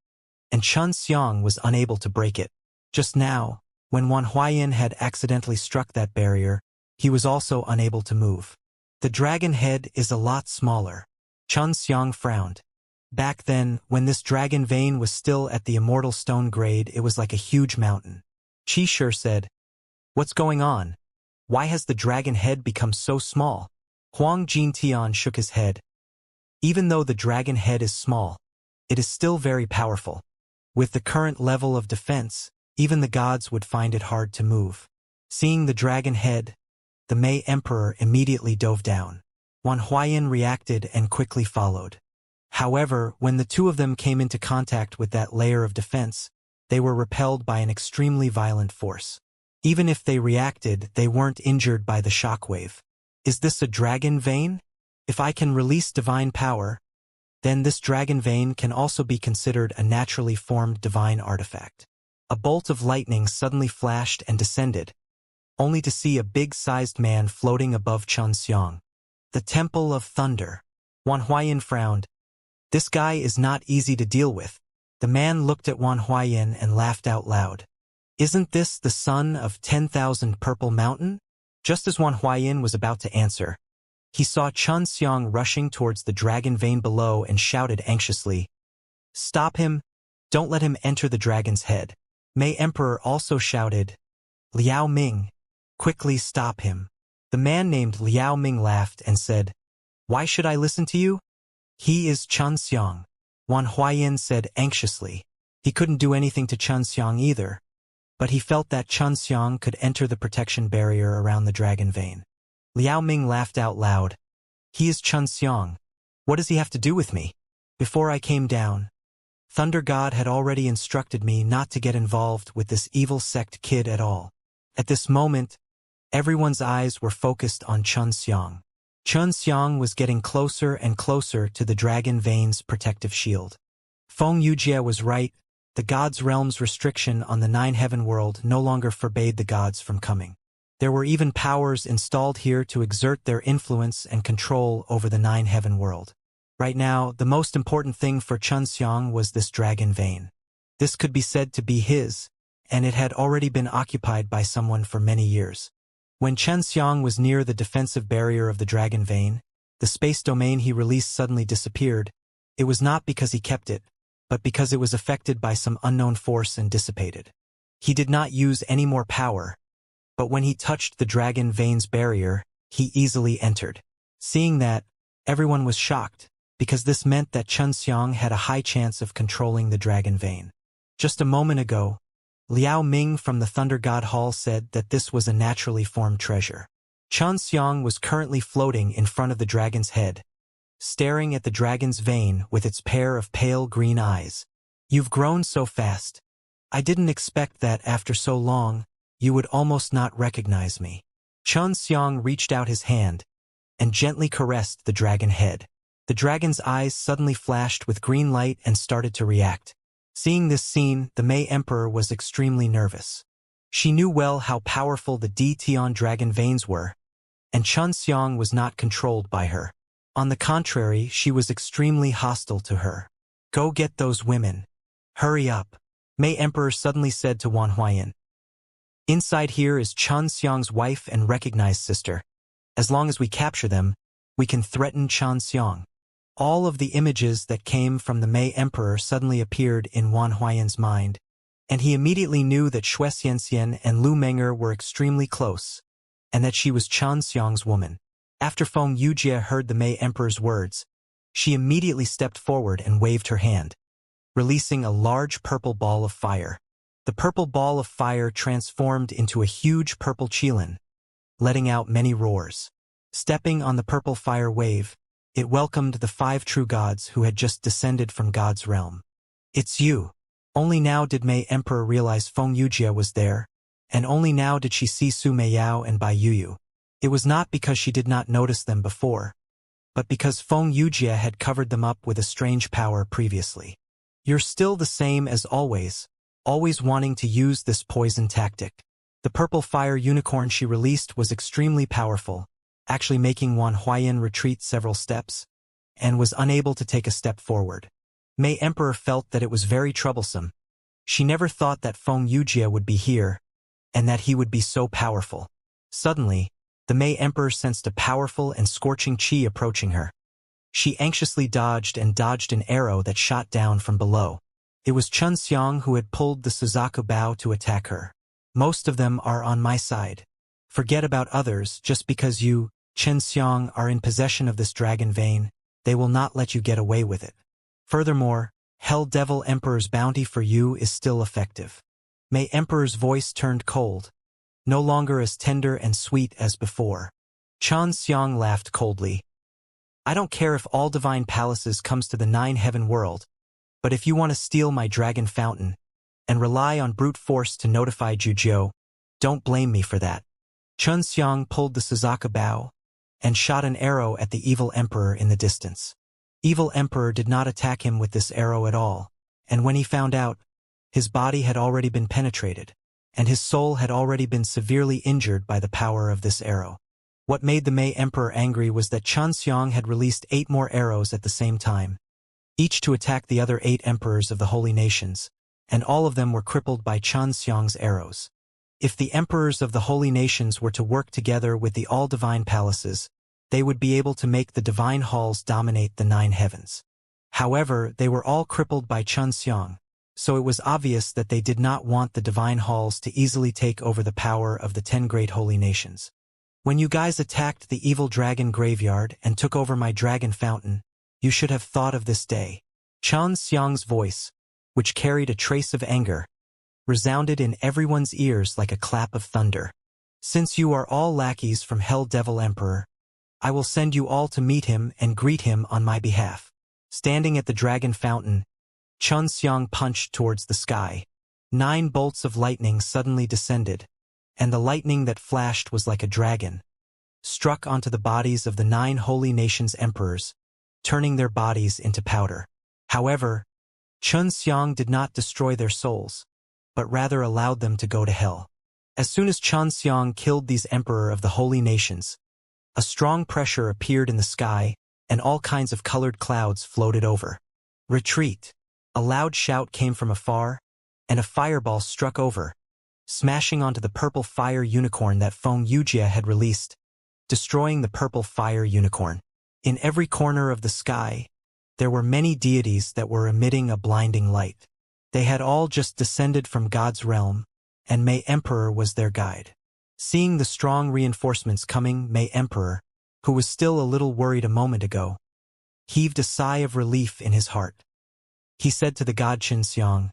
and Xianxia was unable to break it. Just now, when Wan Huayan had accidentally struck that barrier, he was also unable to move. The dragon head is a lot smaller. Xianxia frowned. Back then, when this dragon vein was still at the immortal stone grade, it was like a huge mountain. Qi said, "What's going on? Why has the dragon head become so small?" Huang Jintian shook his head. Even though the dragon head is small, it is still very powerful. With the current level of defense, even the gods would find it hard to move. Seeing the dragon head, the Mei Emperor immediately dove down. Wan Huayan reacted and quickly followed. However, when the two of them came into contact with that layer of defense, they were repelled by an extremely violent force. Even if they reacted, they weren't injured by the shockwave. Is this a dragon vein? If I can release divine power, then this dragon vein can also be considered a naturally formed divine artifact. A bolt of lightning suddenly flashed and descended, only to see a big-sized man floating above Xianxia. The Temple of Thunder. Wan Huayan frowned. This guy is not easy to deal with. The man looked at Wan Huayan and laughed out loud. Isn't this the son of 10,000 Purple Mountain? Just as Wan Huayan was about to answer, he saw Xianxia rushing towards the dragon vein below and shouted anxiously, "Stop him! Don't let him enter the dragon's head." Mei Emperor also shouted, "Liao Ming, quickly stop him." The man named Liao Ming laughed and said, "Why should I listen to you? He is Xianxia." Wan Huayan said anxiously. He couldn't do anything to Xianxia either, but he felt that Xianxia could enter the protection barrier around the dragon vein. Liao Ming laughed out loud. "He is Xianxia. What does he have to do with me? Before I came down, Thunder God had already instructed me not to get involved with this evil sect kid at all." At this moment, everyone's eyes were focused on Xianxia. Xianxia was getting closer and closer to the dragon vein's protective shield. Feng Yujie was right. The gods' realm's restriction on the Nine Heaven world no longer forbade the gods from coming. There were even powers installed here to exert their influence and control over the Nine Heaven world. Right now, the most important thing for Xianxia was this dragon vein. This could be said to be his, and it had already been occupied by someone for many years. When Xianxia was near the defensive barrier of the dragon vein, the space domain he released suddenly disappeared. It was not because he kept it, but because it was affected by some unknown force and dissipated. He did not use any more power, but when he touched the dragon vein's barrier, he easily entered. Seeing that, everyone was shocked, because this meant that Xianxia had a high chance of controlling the dragon vein. Just a moment ago, Liao Ming from the Thunder God Hall said that this was a naturally formed treasure. Xianxia was currently floating in front of the dragon's head, staring at the dragon's vein with its pair of pale green eyes. "You've grown so fast. I didn't expect that after so long, you would almost not recognize me." Xianxia reached out his hand and gently caressed the dragon head. The dragon's eyes suddenly flashed with green light and started to react. Seeing this scene, the Mei Emperor was extremely nervous. She knew well how powerful the Tian dragon veins were, and Xianxia was not controlled by her. On the contrary, she was extremely hostile to her. "Go get those women. Hurry up," Mei Emperor suddenly said to Wan Huayan. "Inside here is Xianxia's wife and recognized sister. As long as we capture them, we can threaten Xianxia." All of the images that came from the Mei Emperor suddenly appeared in Wan Huayan's mind, and he immediately knew that Xianxia and Lu Menger were extremely close, and that she was Xianxia's woman. After Feng Yujie heard the Mei Emperor's words, she immediately stepped forward and waved her hand, releasing a large purple ball of fire. The purple ball of fire transformed into a huge purple qilin, letting out many roars. Stepping on the purple fire wave, it welcomed the 5 true gods who had just descended from God's realm. "It's you." Only now did Mei Emperor realize Feng Yujie was there, and only now did she see Su Meiyao and Bai Yuyu. It was not because she did not notice them before, but because Feng Yujie had covered them up with a strange power previously. "You're still the same as always wanting to use this poison tactic." The purple fire unicorn she released was extremely powerful, actually making Wan Huayan retreat several steps, and was unable to take a step forward. Mei Emperor felt that it was very troublesome. She never thought that Feng Yujie would be here, and that he would be so powerful. Suddenly, the Mei Emperor sensed a powerful and scorching qi approaching her. She anxiously dodged an arrow that shot down from below. It was Xianxia who had pulled the Suzaku bow to attack her. "Most of them are on my side. Forget about others. Just because you, Xianxia, are in possession of this dragon vein, they will not let you get away with it. Furthermore, Hell Devil Emperor's bounty for you is still effective." Mei Emperor's voice turned cold, no longer as tender and sweet as before. Xianxia laughed coldly. "I don't care if all divine palaces comes to the Nine Heaven world, but if you want to steal my dragon fountain, and rely on brute force to notify Juzhou. Don't blame me for that. Xianxia pulled the Suzuka bow and shot an arrow at the evil emperor in the distance. Evil emperor did not attack him with this arrow at all, and when he found out, his body had already been penetrated, and his soul had already been severely injured by the power of this arrow. What made the Mei Emperor angry was that Xianxia had released 8 more arrows at the same time, each to attack the other 8 emperors of the holy nations, and all of them were crippled by Xianxia's arrows. If the emperors of the holy nations were to work together with the all-divine palaces, they would be able to make the divine halls dominate the 9 heavens. However, they were all crippled by Xianxia, so it was obvious that they did not want the divine halls to easily take over the power of the 10 great holy nations. When you guys attacked the evil dragon graveyard and took over my dragon fountain, you should have thought of this day. Xianxia's voice, which carried a trace of anger, resounded in everyone's ears like a clap of thunder. Since you are all lackeys from Hell Devil Emperor, I will send you all to meet him and greet him on my behalf. Standing at the dragon fountain, Xianxia punched towards the sky. 9 bolts of lightning suddenly descended, and the lightning that flashed was like a dragon, struck onto the bodies of the 9 holy nations' emperors, turning their bodies into powder. However, Xianxia did not destroy their souls, but rather allowed them to go to hell. As soon as Xianxia killed these emperor of the holy nations, a strong pressure appeared in the sky, and all kinds of colored clouds floated over. Retreat! A loud shout came from afar, and a fireball struck over, smashing onto the purple fire unicorn that Feng Yujie had released, destroying the purple fire unicorn. In every corner of the sky, there were many deities that were emitting a blinding light. They had all just descended from God's realm, and Mei Emperor was their guide. Seeing the strong reinforcements coming, Mei Emperor, who was still a little worried a moment ago, heaved a sigh of relief in his heart. He said to the god Xianxia,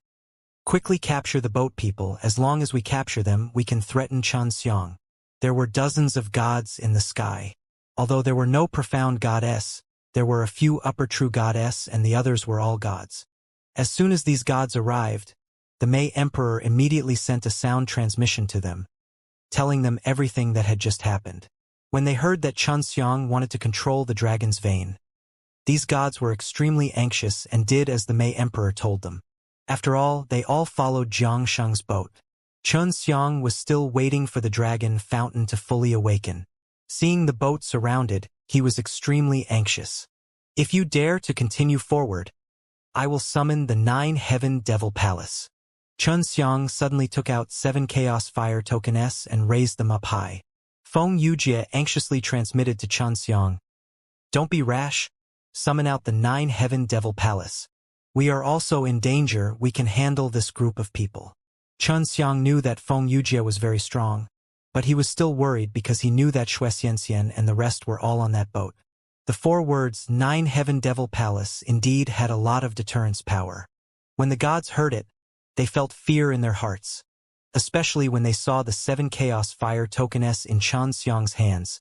"Quickly capture the boat people. As long as we capture them, we can threaten Xianxia." There were dozens of gods in the sky. Although there were no profound goddess, there were a few upper true goddess and the others were all gods. As soon as these gods arrived, the Mei Emperor immediately sent a sound transmission to them, telling them everything that had just happened. When they heard that Xianxia wanted to control the dragon's vein, these gods were extremely anxious and did as the Mei Emperor told them. After all, they all followed Jiangsheng's boat. Xianxia was still waiting for the dragon fountain to fully awaken. Seeing the boat surrounded, he was extremely anxious. "If you dare to continue forward, I will summon the 9 Heaven Devil Palace." Xianxia suddenly took out 7 Chaos Fire Tokens and raised them up high. Feng Yujie anxiously transmitted to Xianxia, "Don't be rash. Summon out the 9 Heaven Devil Palace. We are also in danger. We can handle this group of people." Xianxia knew that Feng Yujie was very strong, but he was still worried because he knew that Xianxia and the rest were all on that boat. The 4 words 9 Heaven Devil Palace indeed had a lot of deterrence power. When the gods heard it, they felt fear in their hearts, especially when they saw the 7 Chaos Fire Tokens in Xianxia's hands.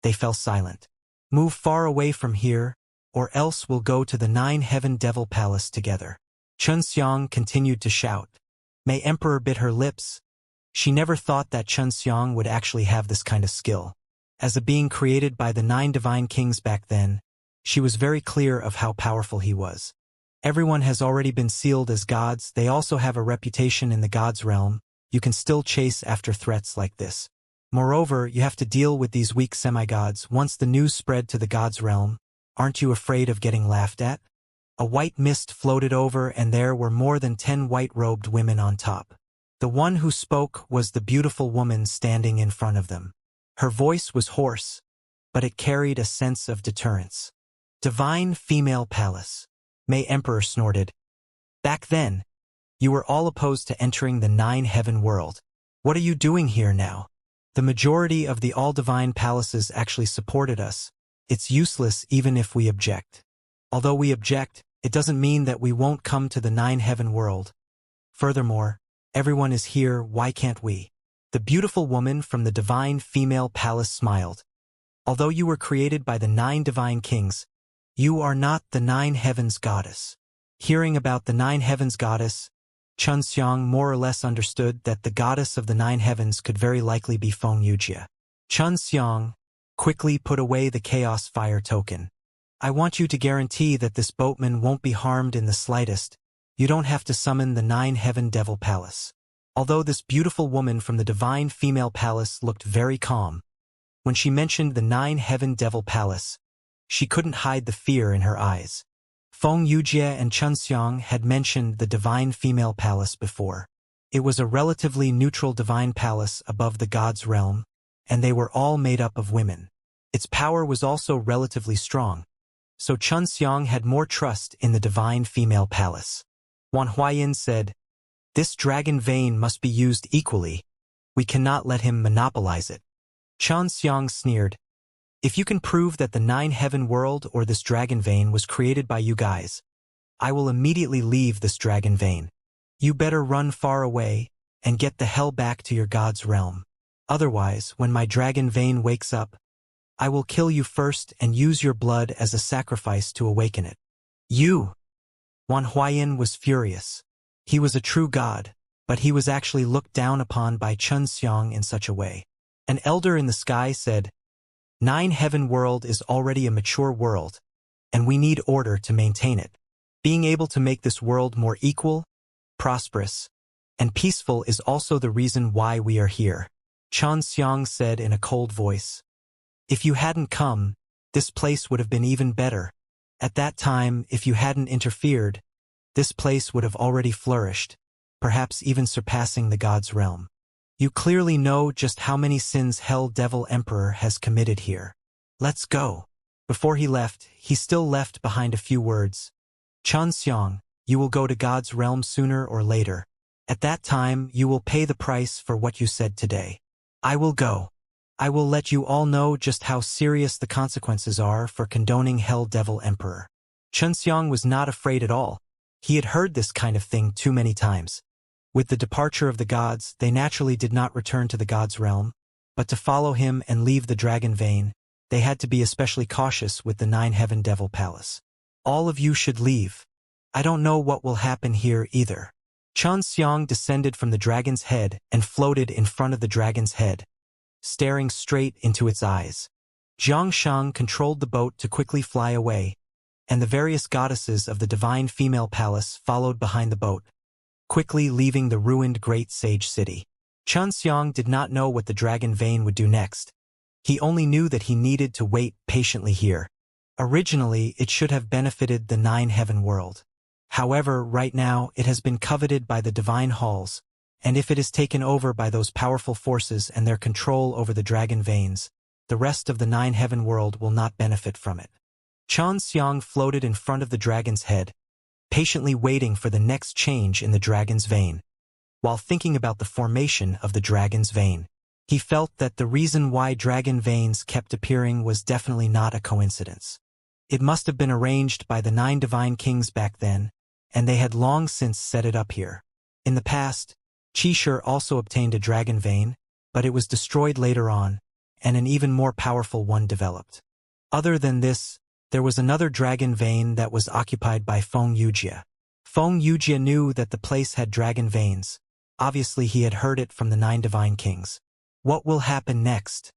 They fell silent. "Move far away from here, or else we'll go to the 9 Heaven Devil Palace together." Xianxia continued to shout. Mei Emperor bit her lips. She never thought that Xianxia would actually have this kind of skill. As a being created by the 9 divine kings back then, she was very clear of how powerful he was. Everyone has already been sealed as gods. They also have a reputation in the gods' realm. You can still chase after threats like this. Moreover, you have to deal with these weak semi-gods. Once the news spread to the gods' realm, aren't you afraid of getting laughed at? A white mist floated over and there were more than 10 white-robed women on top. The one who spoke was the beautiful woman standing in front of them. Her voice was hoarse, but it carried a sense of deterrence. "Divine Female Palace." Mei Emperor snorted. "Back then, you were all opposed to entering the 9 Heaven world. What are you doing here now? The majority of the all-divine palaces actually supported us. It's useless even if we object. Although we object, it doesn't mean that we won't come to the 9 Heaven world. Furthermore, everyone is here, why can't we?" The beautiful woman from the Divine Female Palace smiled. "Although you were created by the 9 divine kings, you are not the 9 Heavens goddess." Hearing about the 9 Heavens goddess, Xianxia more or less understood that the goddess of the nine heavens could very likely be Feng Yujie. Xianxia quickly put away the chaos fire token. I want you to guarantee that this boatman won't be harmed in the slightest. You don't have to summon the nine heaven devil palace. Although this beautiful woman from the divine female palace looked very calm, when she mentioned the nine heaven devil palace, she couldn't hide the fear in her eyes. Feng Yujie and Xianxia had mentioned the divine female palace before. It was a relatively neutral divine palace above the god's realm, and they were all made up of women. Its power was also relatively strong, so Xianxia had more trust in the divine female palace. Wan Huayin said, "This dragon vein must be used equally. We cannot let him monopolize it." Xianxia sneered, "If you can prove that the nine heaven world or this dragon vein was created by you guys, I will immediately leave this dragon vein. You better run far away and get the hell back to your god's realm. Otherwise, when my dragon vein wakes up, I will kill you first and use your blood as a sacrifice to awaken it." You! Wan Huayin was furious. He was a true god, but he was actually looked down upon by Xianxia in such a way. An elder in the sky said, "Nine heaven world is already a mature world, and we need order to maintain it. Being able to make this world more equal, prosperous, and peaceful is also the reason why we are here." Xianxia said in a cold voice, "If you hadn't come, this place would have been even better. At that time, if you hadn't interfered, this place would have already flourished, perhaps even surpassing the god's realm. You clearly know just how many sins Hell Devil Emperor has committed here. Let's go." Before he left, he still left behind a few words. "Xianxia, you will go to God's realm sooner or later. At that time, you will pay the price for what you said today. I will go. I will let you all know just how serious the consequences are for condoning Hell Devil Emperor." Xianxia was not afraid at all. He had heard this kind of thing too many times. With the departure of the gods, they naturally did not return to the god's realm, but to follow him and leave the dragon vein, they had to be especially cautious with the nine heaven devil palace. "All of you should leave. I don't know what will happen here either." Xianxia descended from the dragon's head and floated in front of the dragon's head, staring straight into its eyes. Jiangshang controlled the boat to quickly fly away, and the various goddesses of the divine female palace followed behind the boat, quickly leaving the ruined great sage city. Xianxia did not know what the dragon vein would do next. He only knew that he needed to wait patiently here. Originally, it should have benefited the nine heaven world. However, right now, it has been coveted by the divine halls, and if it is taken over by those powerful forces and their control over the dragon veins, the rest of the nine heaven world will not benefit from it. Xianxia floated in front of the dragon's head, patiently waiting for the next change in the dragon's vein. While thinking about the formation of the dragon's vein, he felt that the reason why dragon veins kept appearing was definitely not a coincidence. It must have been arranged by the nine divine kings back then, and they had long since set it up here. In the past, Qishur also obtained a dragon vein, but it was destroyed later on, and an even more powerful one developed. Other than this, there was another dragon vein that was occupied by Feng Yujie. Feng Yujie knew that the place had dragon veins. Obviously, he had heard it from the nine divine kings. What will happen next?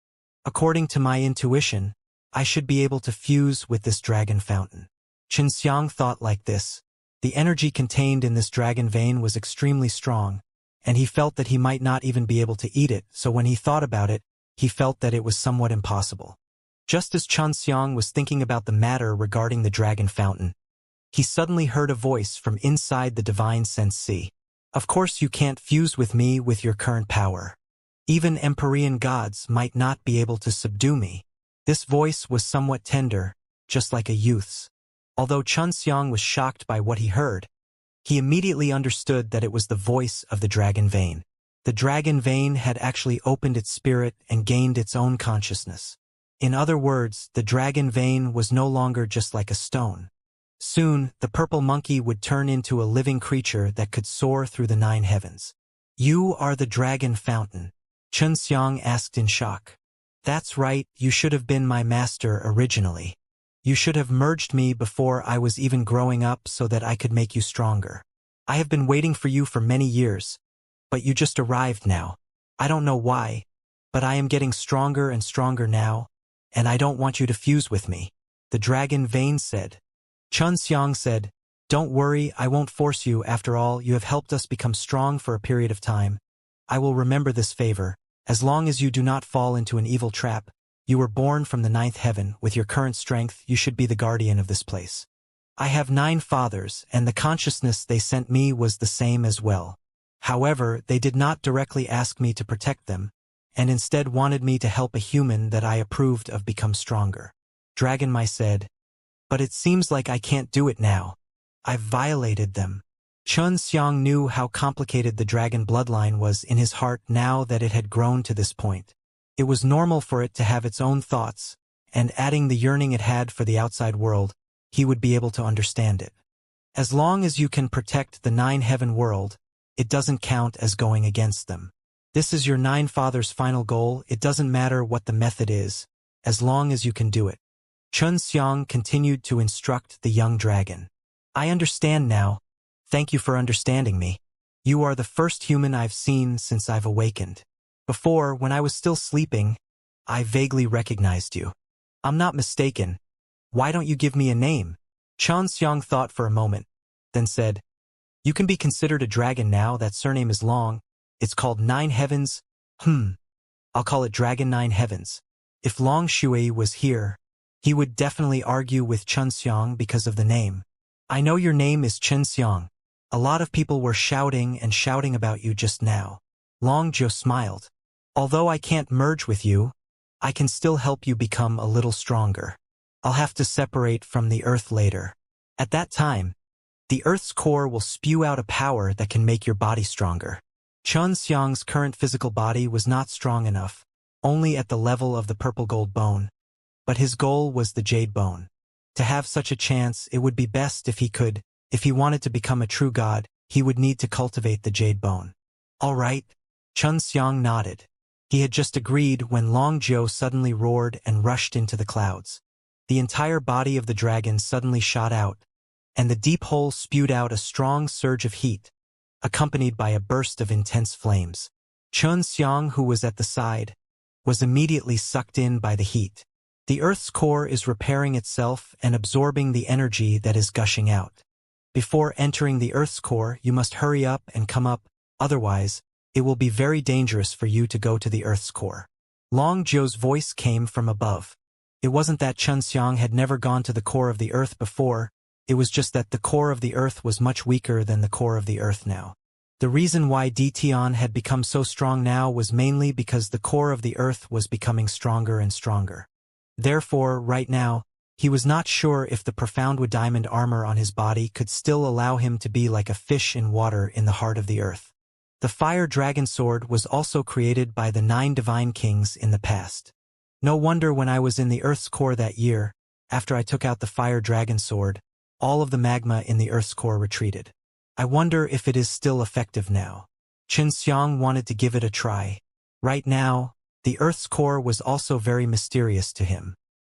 According to my intuition, I should be able to fuse with this dragon fountain. Xianxia thought like this. The energy contained in this dragon vein was extremely strong, and he felt that he might not even be able to eat it, so when he thought about it, he felt that it was somewhat impossible. Just as Xianxia was thinking about the matter regarding the dragon fountain, he suddenly heard a voice from inside the divine sensei. "Of course you can't fuse with me with your current power. Even Empyrean gods might not be able to subdue me." This voice was somewhat tender, just like a youth's. Although Xianxia was shocked by what he heard, he immediately understood that it was the voice of the dragon vein. The dragon vein had actually opened its spirit and gained its own consciousness. In other words, the dragon vein was no longer just like a stone. Soon, the purple monkey would turn into a living creature that could soar through the nine heavens. "You are the dragon fountain?" Xianxia asked in shock. "That's right, you should have been my master originally. You should have merged me before I was even growing up so that I could make you stronger. I have been waiting for you for many years, but you just arrived now. I don't know why, but I am getting stronger and stronger now, and I don't want you to fuse with me. The dragon Vane said. Xianxia said, Don't worry, I won't force you. After all, you have helped us become strong for a period of time. I will remember this favor. As long as you do not fall into an evil trap, you were born from the ninth heaven. With your current strength, you should be the guardian of this place. I have 9 fathers, and the consciousness they sent me was the same as well. However, they did not directly ask me to protect them, and instead wanted me to help a human that I approved of become stronger. Dragon Mai said, But it seems like I can't do it now. I've violated them. Chun Xiang knew how complicated the dragon bloodline was in his heart now that it had grown to this point. It was normal for it to have its own thoughts, and adding the yearning it had for the outside world, he would be able to understand it. As long as you can protect the 9 heaven world, it doesn't count as going against them. This is your 9 fathers' final goal. It doesn't matter what the method is, as long as you can do it. Chun Xiang continued to instruct the young dragon. I understand now. Thank you for understanding me. You are the first human I've seen since I've awakened. Before, when I was still sleeping, I vaguely recognized you. I'm not mistaken. Why don't you give me a name? Chun Xiang thought for a moment, then said, You can be considered a dragon now. That surname is long. It's called 9 Heavens. I'll call it Dragon 9 Heavens. If Long Shui was here, he would definitely argue with Chun Xiang because of the name. I know your name is Chen Xiang. A lot of people were shouting and shouting about you just now. Long Zhou smiled. Although I can't merge with you, I can still help you become a little stronger. I'll have to separate from the earth later. At that time, the earth's core will spew out a power that can make your body stronger. Chun Xiang's current physical body was not strong enough, only at the level of the purple gold bone. But his goal was the jade bone. To have such a chance, it would be best if he wanted to become a true god, he would need to cultivate the jade bone. All right. Chun Xiang nodded. He had just agreed when Long Zhou suddenly roared and rushed into the clouds. The entire body of the dragon suddenly shot out, and the deep hole spewed out a strong surge of heat, accompanied by a burst of intense flames. Chun Xiang, who was at the side, was immediately sucked in by the heat. The Earth's core is repairing itself and absorbing the energy that is gushing out. Before entering the Earth's core, you must hurry up and come up, otherwise, it will be very dangerous for you to go to the Earth's core. Long Zhou's voice came from above. It wasn't that Chun Xiang had never gone to the core of the Earth before, it was just that the core of the Earth was much weaker than the core of the Earth now. The reason why Dtian had become so strong now was mainly because the core of the Earth was becoming stronger and stronger. Therefore, right now, he was not sure if the profound wood diamond armor on his body could still allow him to be like a fish in water in the heart of the earth. The fire dragon sword was also created by the 9 divine kings in the past. No wonder when I was in the Earth's core that year, after I took out the fire dragon sword, all of the magma in the Earth's core retreated. I wonder if it is still effective now. Chen Xiang wanted to give it a try. Right now, the Earth's core was also very mysterious to him.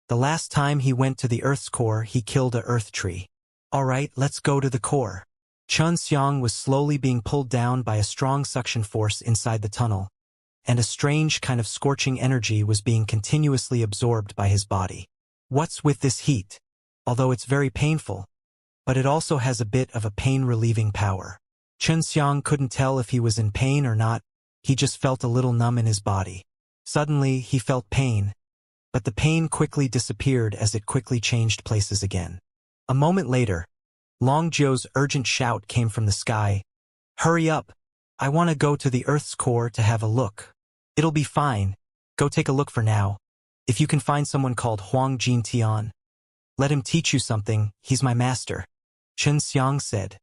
The last time he went to the Earth's core, he killed a earth tree. All right, let's go to the core. Chun Xiang was slowly being pulled down by a strong suction force inside the tunnel, and a strange kind of scorching energy was being continuously absorbed by his body. What's with this heat? Although it's very painful, but it also has a bit of a pain-relieving power. Chun Xiang couldn't tell if he was in pain or not, he just felt a little numb in his body. Suddenly, he felt pain, but the pain quickly disappeared as it quickly changed places again. A moment later, Long Zhou's urgent shout came from the sky. Hurry up! I want to go to the Earth's core to have a look. It'll be fine. Go take a look for now. If you can find someone called Huang Jintian, let him teach you something, he's my master. Chen Xiang said.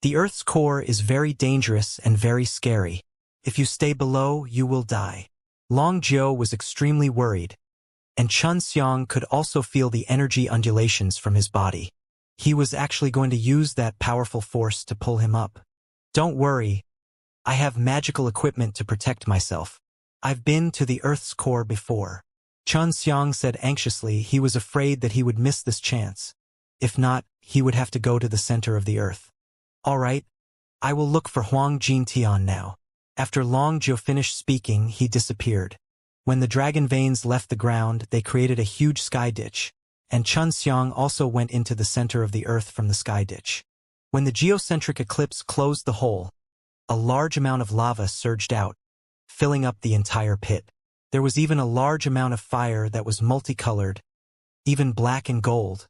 The Earth's core is very dangerous and very scary. If you stay below, you will die. Long Zhou was extremely worried, and Chun Xiang could also feel the energy undulations from his body. He was actually going to use that powerful force to pull him up. Don't worry. I have magical equipment to protect myself. I've been to the Earth's core before. Chun Xiang said anxiously he was afraid that he would miss this chance. If not, he would have to go to the center of the Earth. All right, I will look for Huang Jintian now. After Long Jiu finished speaking, he disappeared. When the dragon veins left the ground, they created a huge sky ditch, and Chun Xiang also went into the center of the earth from the sky ditch. When the geocentric eclipse closed the hole, a large amount of lava surged out, filling up the entire pit. There was even a large amount of fire that was multicolored, even black and gold,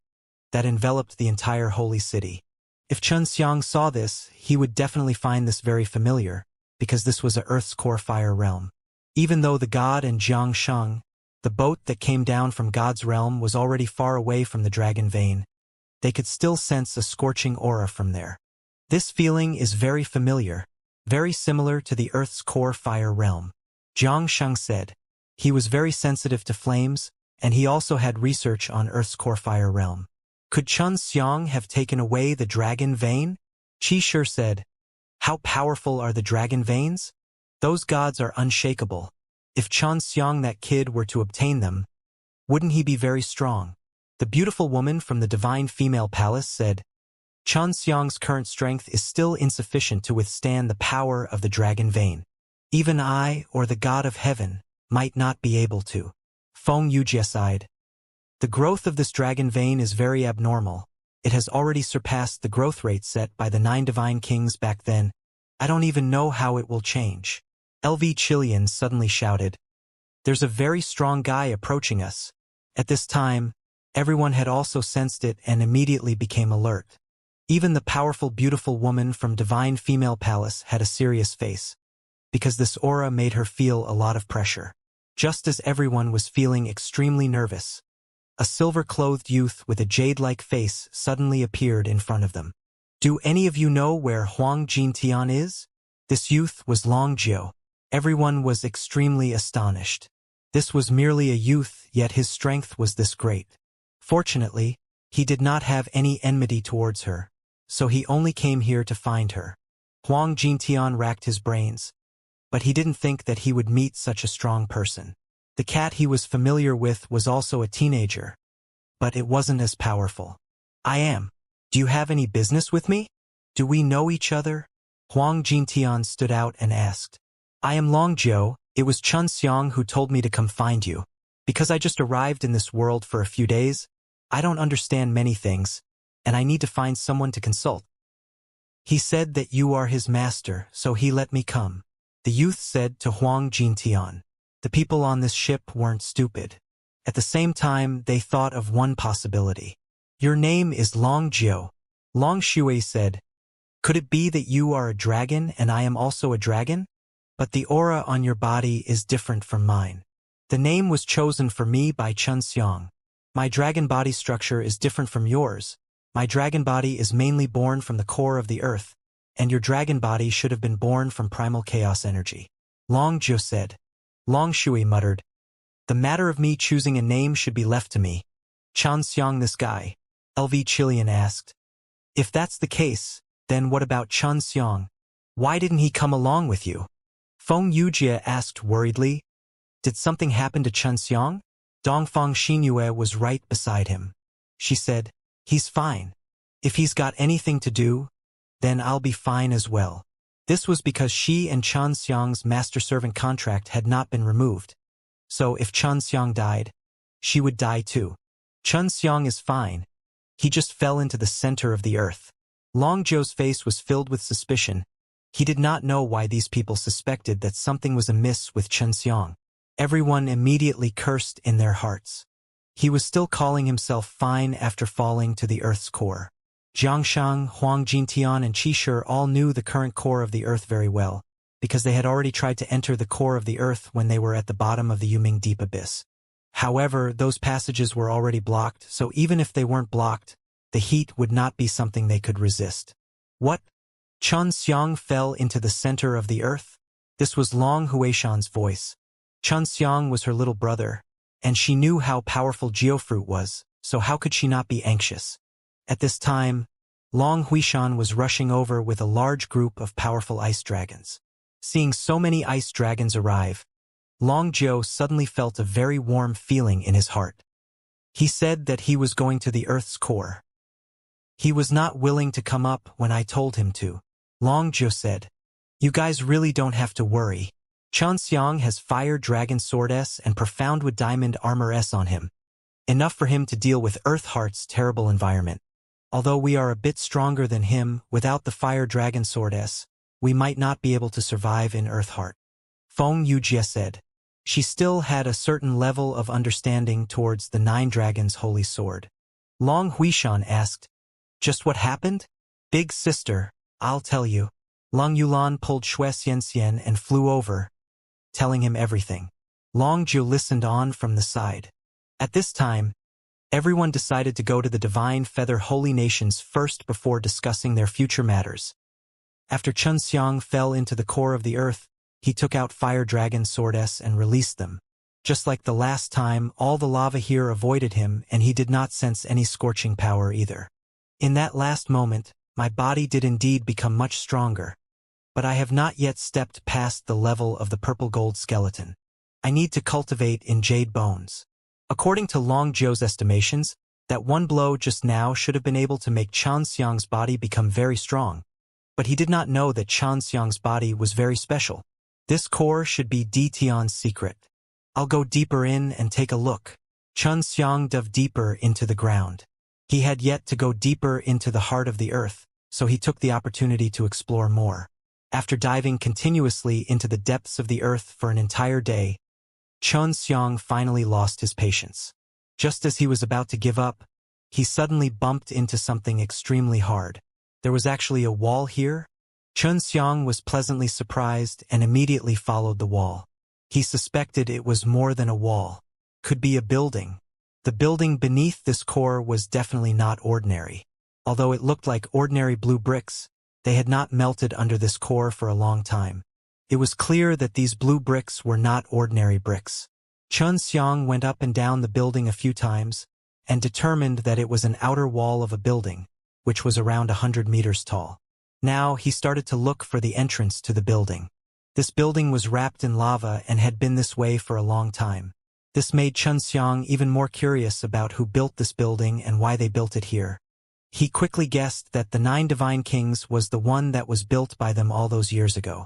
that enveloped the entire holy city. If Chun Xiang saw this, he would definitely find this very familiar, because this was a Earth's core fire realm. Even though the god and Xianxia, the boat that came down from God's realm, was already far away from the dragon vein, they could still sense a scorching aura from there. This feeling is very familiar, very similar to the Earth's core fire realm. Xianxia said. He was very sensitive to flames, and he also had research on Earth's core fire realm. Could Chun Xiang have taken away the dragon vein? Qi Shi said. How powerful are the dragon veins? Those gods are unshakable. If Chun Xiang, that kid, were to obtain them, wouldn't he be very strong? The beautiful woman from the divine female palace said, Chun Xiang's current strength is still insufficient to withstand the power of the dragon vein. Even I, or the god of heaven, might not be able to. Feng Yujie sighed. The growth of this dragon vein is very abnormal. It has already surpassed the growth rate set by the 9 divine kings back then. I don't even know how it will change. LV Chilian suddenly shouted. There's a very strong guy approaching us. At this time, everyone had also sensed it and immediately became alert. Even the powerful, beautiful woman from divine female palace had a serious face, because this aura made her feel a lot of pressure. Just as everyone was feeling extremely nervous, a silver-clothed youth with a jade-like face suddenly appeared in front of them. Do any of you know where Huang Jintian is? This youth was Long Jiu. Everyone was extremely astonished. This was merely a youth, yet his strength was this great. Fortunately, he did not have any enmity towards her, so he only came here to find her. Huang Jintian racked his brains, but he didn't think that he would meet such a strong person. The cat he was familiar with was also a teenager, but it wasn't as powerful. I am. Do you have any business with me? Do we know each other? Huang Jintian stood out and asked. I am Long Jiu. It was Chun Xiang who told me to come find you. Because I just arrived in this world for a few days, I don't understand many things, and I need to find someone to consult. He said that you are his master, so he let me come. The youth said to Huang Jintian. The people on this ship weren't stupid. At the same time, they thought of one possibility. Your name is Long Jiu. Long Shui said. Could it be that you are a dragon and I am also a dragon? But the aura on your body is different from mine. The name was chosen for me by Chun Xiang. My dragon body structure is different from yours. My dragon body is mainly born from the core of the earth, and your dragon body should have been born from primal chaos energy. Long Jiu said. Long Shui muttered. The matter of me choosing a name should be left to me. Chun Xiang, this guy? LV Chilian asked. If that's the case, then what about Chun Xiang? Why didn't he come along with you? Feng Yujie asked worriedly. Did something happen to Chun Xiang? Dongfang Xinyue was right beside him. She said, he's fine. If he's got anything to do, then I'll be fine as well. This was because she and Chun Xiang's master-servant contract had not been removed. So if Chun Xiang died, she would die too. Chun Xiang is fine. He just fell into the center of the earth. Long Jiu's face was filled with suspicion. He did not know why these people suspected that something was amiss with Chun Xiang. Everyone immediately cursed in their hearts. He was still calling himself fine after falling to the earth's core. Xianxia, Huang Jintian, and Qi Shi all knew the current core of the earth very well, because they had already tried to enter the core of the earth when they were at the bottom of the Yuming Deep Abyss. However, those passages were already blocked, so even if they weren't blocked, the heat would not be something they could resist. What? Chun Xiang fell into the center of the earth? This was Long Huishan's voice. Chun Xiang was her little brother, and she knew how powerful Geofruit was, so how could she not be anxious? At this time, Long Huishan was rushing over with a large group of powerful ice dragons. Seeing so many ice dragons arrive, Long Jiu suddenly felt a very warm feeling in his heart. He said that he was going to the earth's core. He was not willing to come up when I told him to. Long Zhou said. You guys really don't have to worry. Xianxia has Fire Dragon Sword S and Profound with Diamond Armor S on him. Enough for him to deal with Earthheart's terrible environment. Although we are a bit stronger than him, without the Fire Dragon Sword S, we might not be able to survive in Earthheart. Feng Yujie said. She still had a certain level of understanding towards the Nine Dragons' Holy Sword. Long Huishan asked, Just what happened? Big sister, I'll tell you. Long Yulan pulled Shui Xianxian and flew over, telling him everything. Long Zhu listened on from the side. At this time, everyone decided to go to the Divine Feather Holy Nations first before discussing their future matters. After Xianxiang fell into the core of the earth, he took out Fire Dragon Sword S and released them. Just like the last time, all the lava here avoided him and he did not sense any scorching power either. In that last moment, my body did indeed become much stronger, but I have not yet stepped past the level of the purple gold skeleton. I need to cultivate in jade bones. According to Long Zhou's estimations, that one blow just now should have been able to make Xianxiang's body become very strong, but he did not know that Xianxiang's body was very special. This core should be Dition's secret. I'll go deeper in and take a look. Xianxiang dove deeper into the ground. He had yet to go deeper into the heart of the earth, so he took the opportunity to explore more. After diving continuously into the depths of the earth for an entire day, Xianxiang finally lost his patience. Just as he was about to give up, he suddenly bumped into something extremely hard. There was actually a wall here? Xianxiang was pleasantly surprised and immediately followed the wall. He suspected it was more than a wall. Could be a building. The building beneath this core was definitely not ordinary. Although it looked like ordinary blue bricks, they had not melted under this core for a long time. It was clear that these blue bricks were not ordinary bricks. Xianxiang went up and down the building a few times, and determined that it was an outer wall of a building, which was around 100 meters tall. Now he started to look for the entrance to the building. This building was wrapped in lava and had been this way for a long time. This made Xianxiang even more curious about who built this building and why they built it here. He quickly guessed that the Nine Divine Kings was the one that was built by them all those years ago.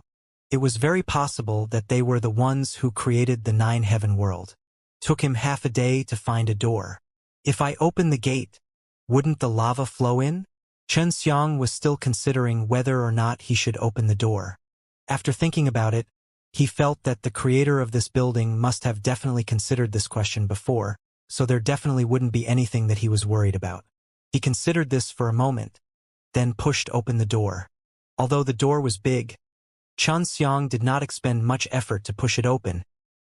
It was very possible that they were the ones who created the Nine Heaven world. Took him half a day to find a door. If I open the gate, wouldn't the lava flow in? Xianxiang was still considering whether or not he should open the door. After thinking about it, he felt that the creator of this building must have definitely considered this question before, so there definitely wouldn't be anything that he was worried about. He considered this for a moment, then pushed open the door. Although the door was big, Xianxiang did not expend much effort to push it open,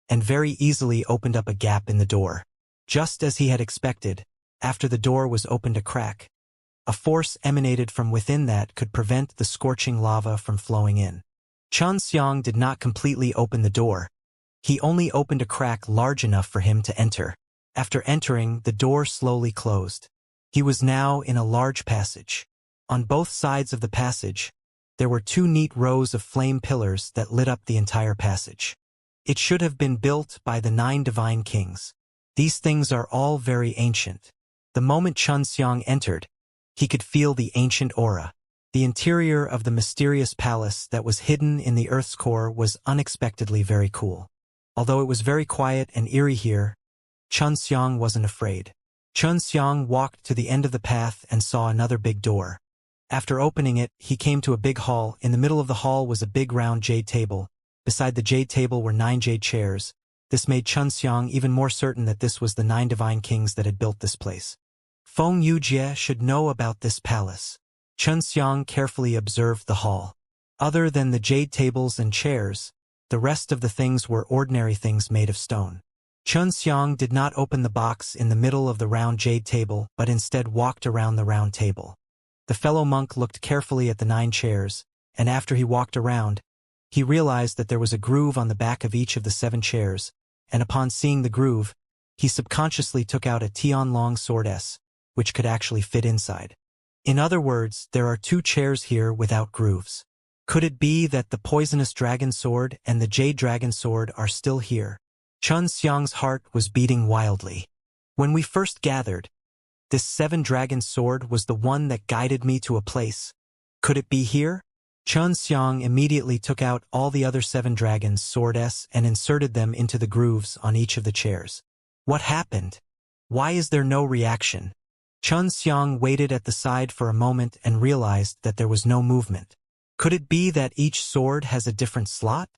and very easily opened up a gap in the door. Just as he had expected, after the door was opened a crack, a force emanated from within that could prevent the scorching lava from flowing in. Xianxiang did not completely open the door. He only opened a crack large enough for him to enter. After entering, the door slowly closed. He was now in a large passage. On both sides of the passage, there were two neat rows of flame pillars that lit up the entire passage. It should have been built by the Nine Divine Kings. These things are all very ancient. The moment Xianxiang entered, he could feel the ancient aura. The interior of the mysterious palace that was hidden in the Earth's core was unexpectedly very cool. Although it was very quiet and eerie here, Xianxiang wasn't afraid. Xianxiang walked to the end of the path and saw another big door. After opening it, he came to a big hall. In the middle of the hall was a big round jade table. Beside the jade table were 9 jade chairs. This made Xianxiang even more certain that this was the 9 divine kings that had built this place. Feng Yujie should know about this palace. Xianxiang carefully observed the hall. Other than the jade tables and chairs, the rest of the things were ordinary things made of stone. Xianxiang did not open the box in the middle of the round jade table, but instead walked around the round table. The fellow monk looked carefully at the 9 chairs, and after he walked around, he realized that there was a groove on the back of each of the 7 chairs, and upon seeing the groove, he subconsciously took out a Tianlong sword S, which could actually fit inside. In other words, there are 2 chairs here without grooves. Could it be that the poisonous dragon sword and the jade dragon sword are still here? Xianxiang's heart was beating wildly. When we first gathered, this 7 dragon sword was the one that guided me to a place. Could it be here? Xianxia immediately took out all the other 7 dragons' swords and inserted them into the grooves on each of the chairs. What happened? Why is there no reaction? Xianxia waited at the side for a moment and realized that there was no movement. Could it be that each sword has a different slot?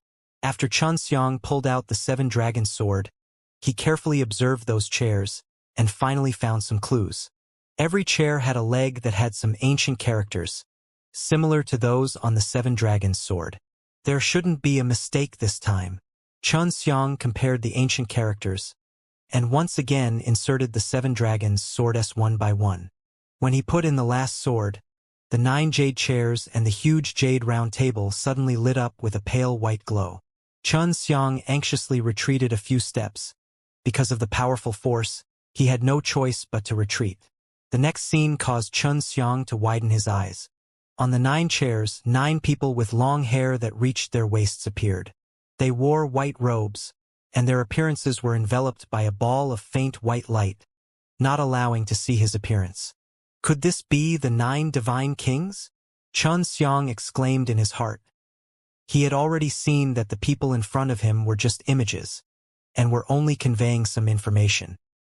After Xianxia pulled out the 7-dragon sword, he carefully observed those chairs and finally found some clues. Every chair had a leg that had some ancient characters, similar to those on the 7-dragon's sword. There shouldn't be a mistake this time. Xianxia compared the ancient characters, and once again inserted the 7-dragons' swords one by one. When he put in the last sword, the 9 jade chairs and the huge jade round table suddenly lit up with a pale white glow. Xianxia anxiously retreated a few steps. Because of the powerful force, he had no choice but to retreat. The next scene caused Xianxia to widen his eyes. On the 9 chairs, 9 people with long hair that reached their waists appeared. They wore white robes, and their appearances were enveloped by a ball of faint white light, not allowing to see his appearance. Could this be the 9 divine kings? Xianxia exclaimed in his heart. He had already seen that the people in front of him were just images, and were only conveying some information.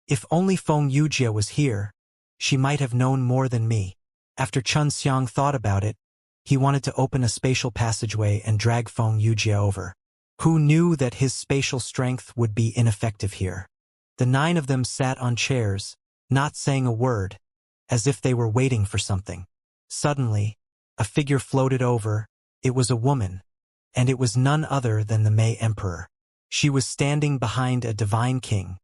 If only Feng Yujie was here, she might have known more than me. After Xianxia thought about it, he wanted to open a spatial passageway and drag Feng Yujie over. Who knew that his spatial strength would be ineffective here? The 9 of them sat on chairs, not saying a word, as if they were waiting for something. Suddenly, a figure floated over. It was a woman, and it was none other than the May Emperor. She was standing behind a divine king,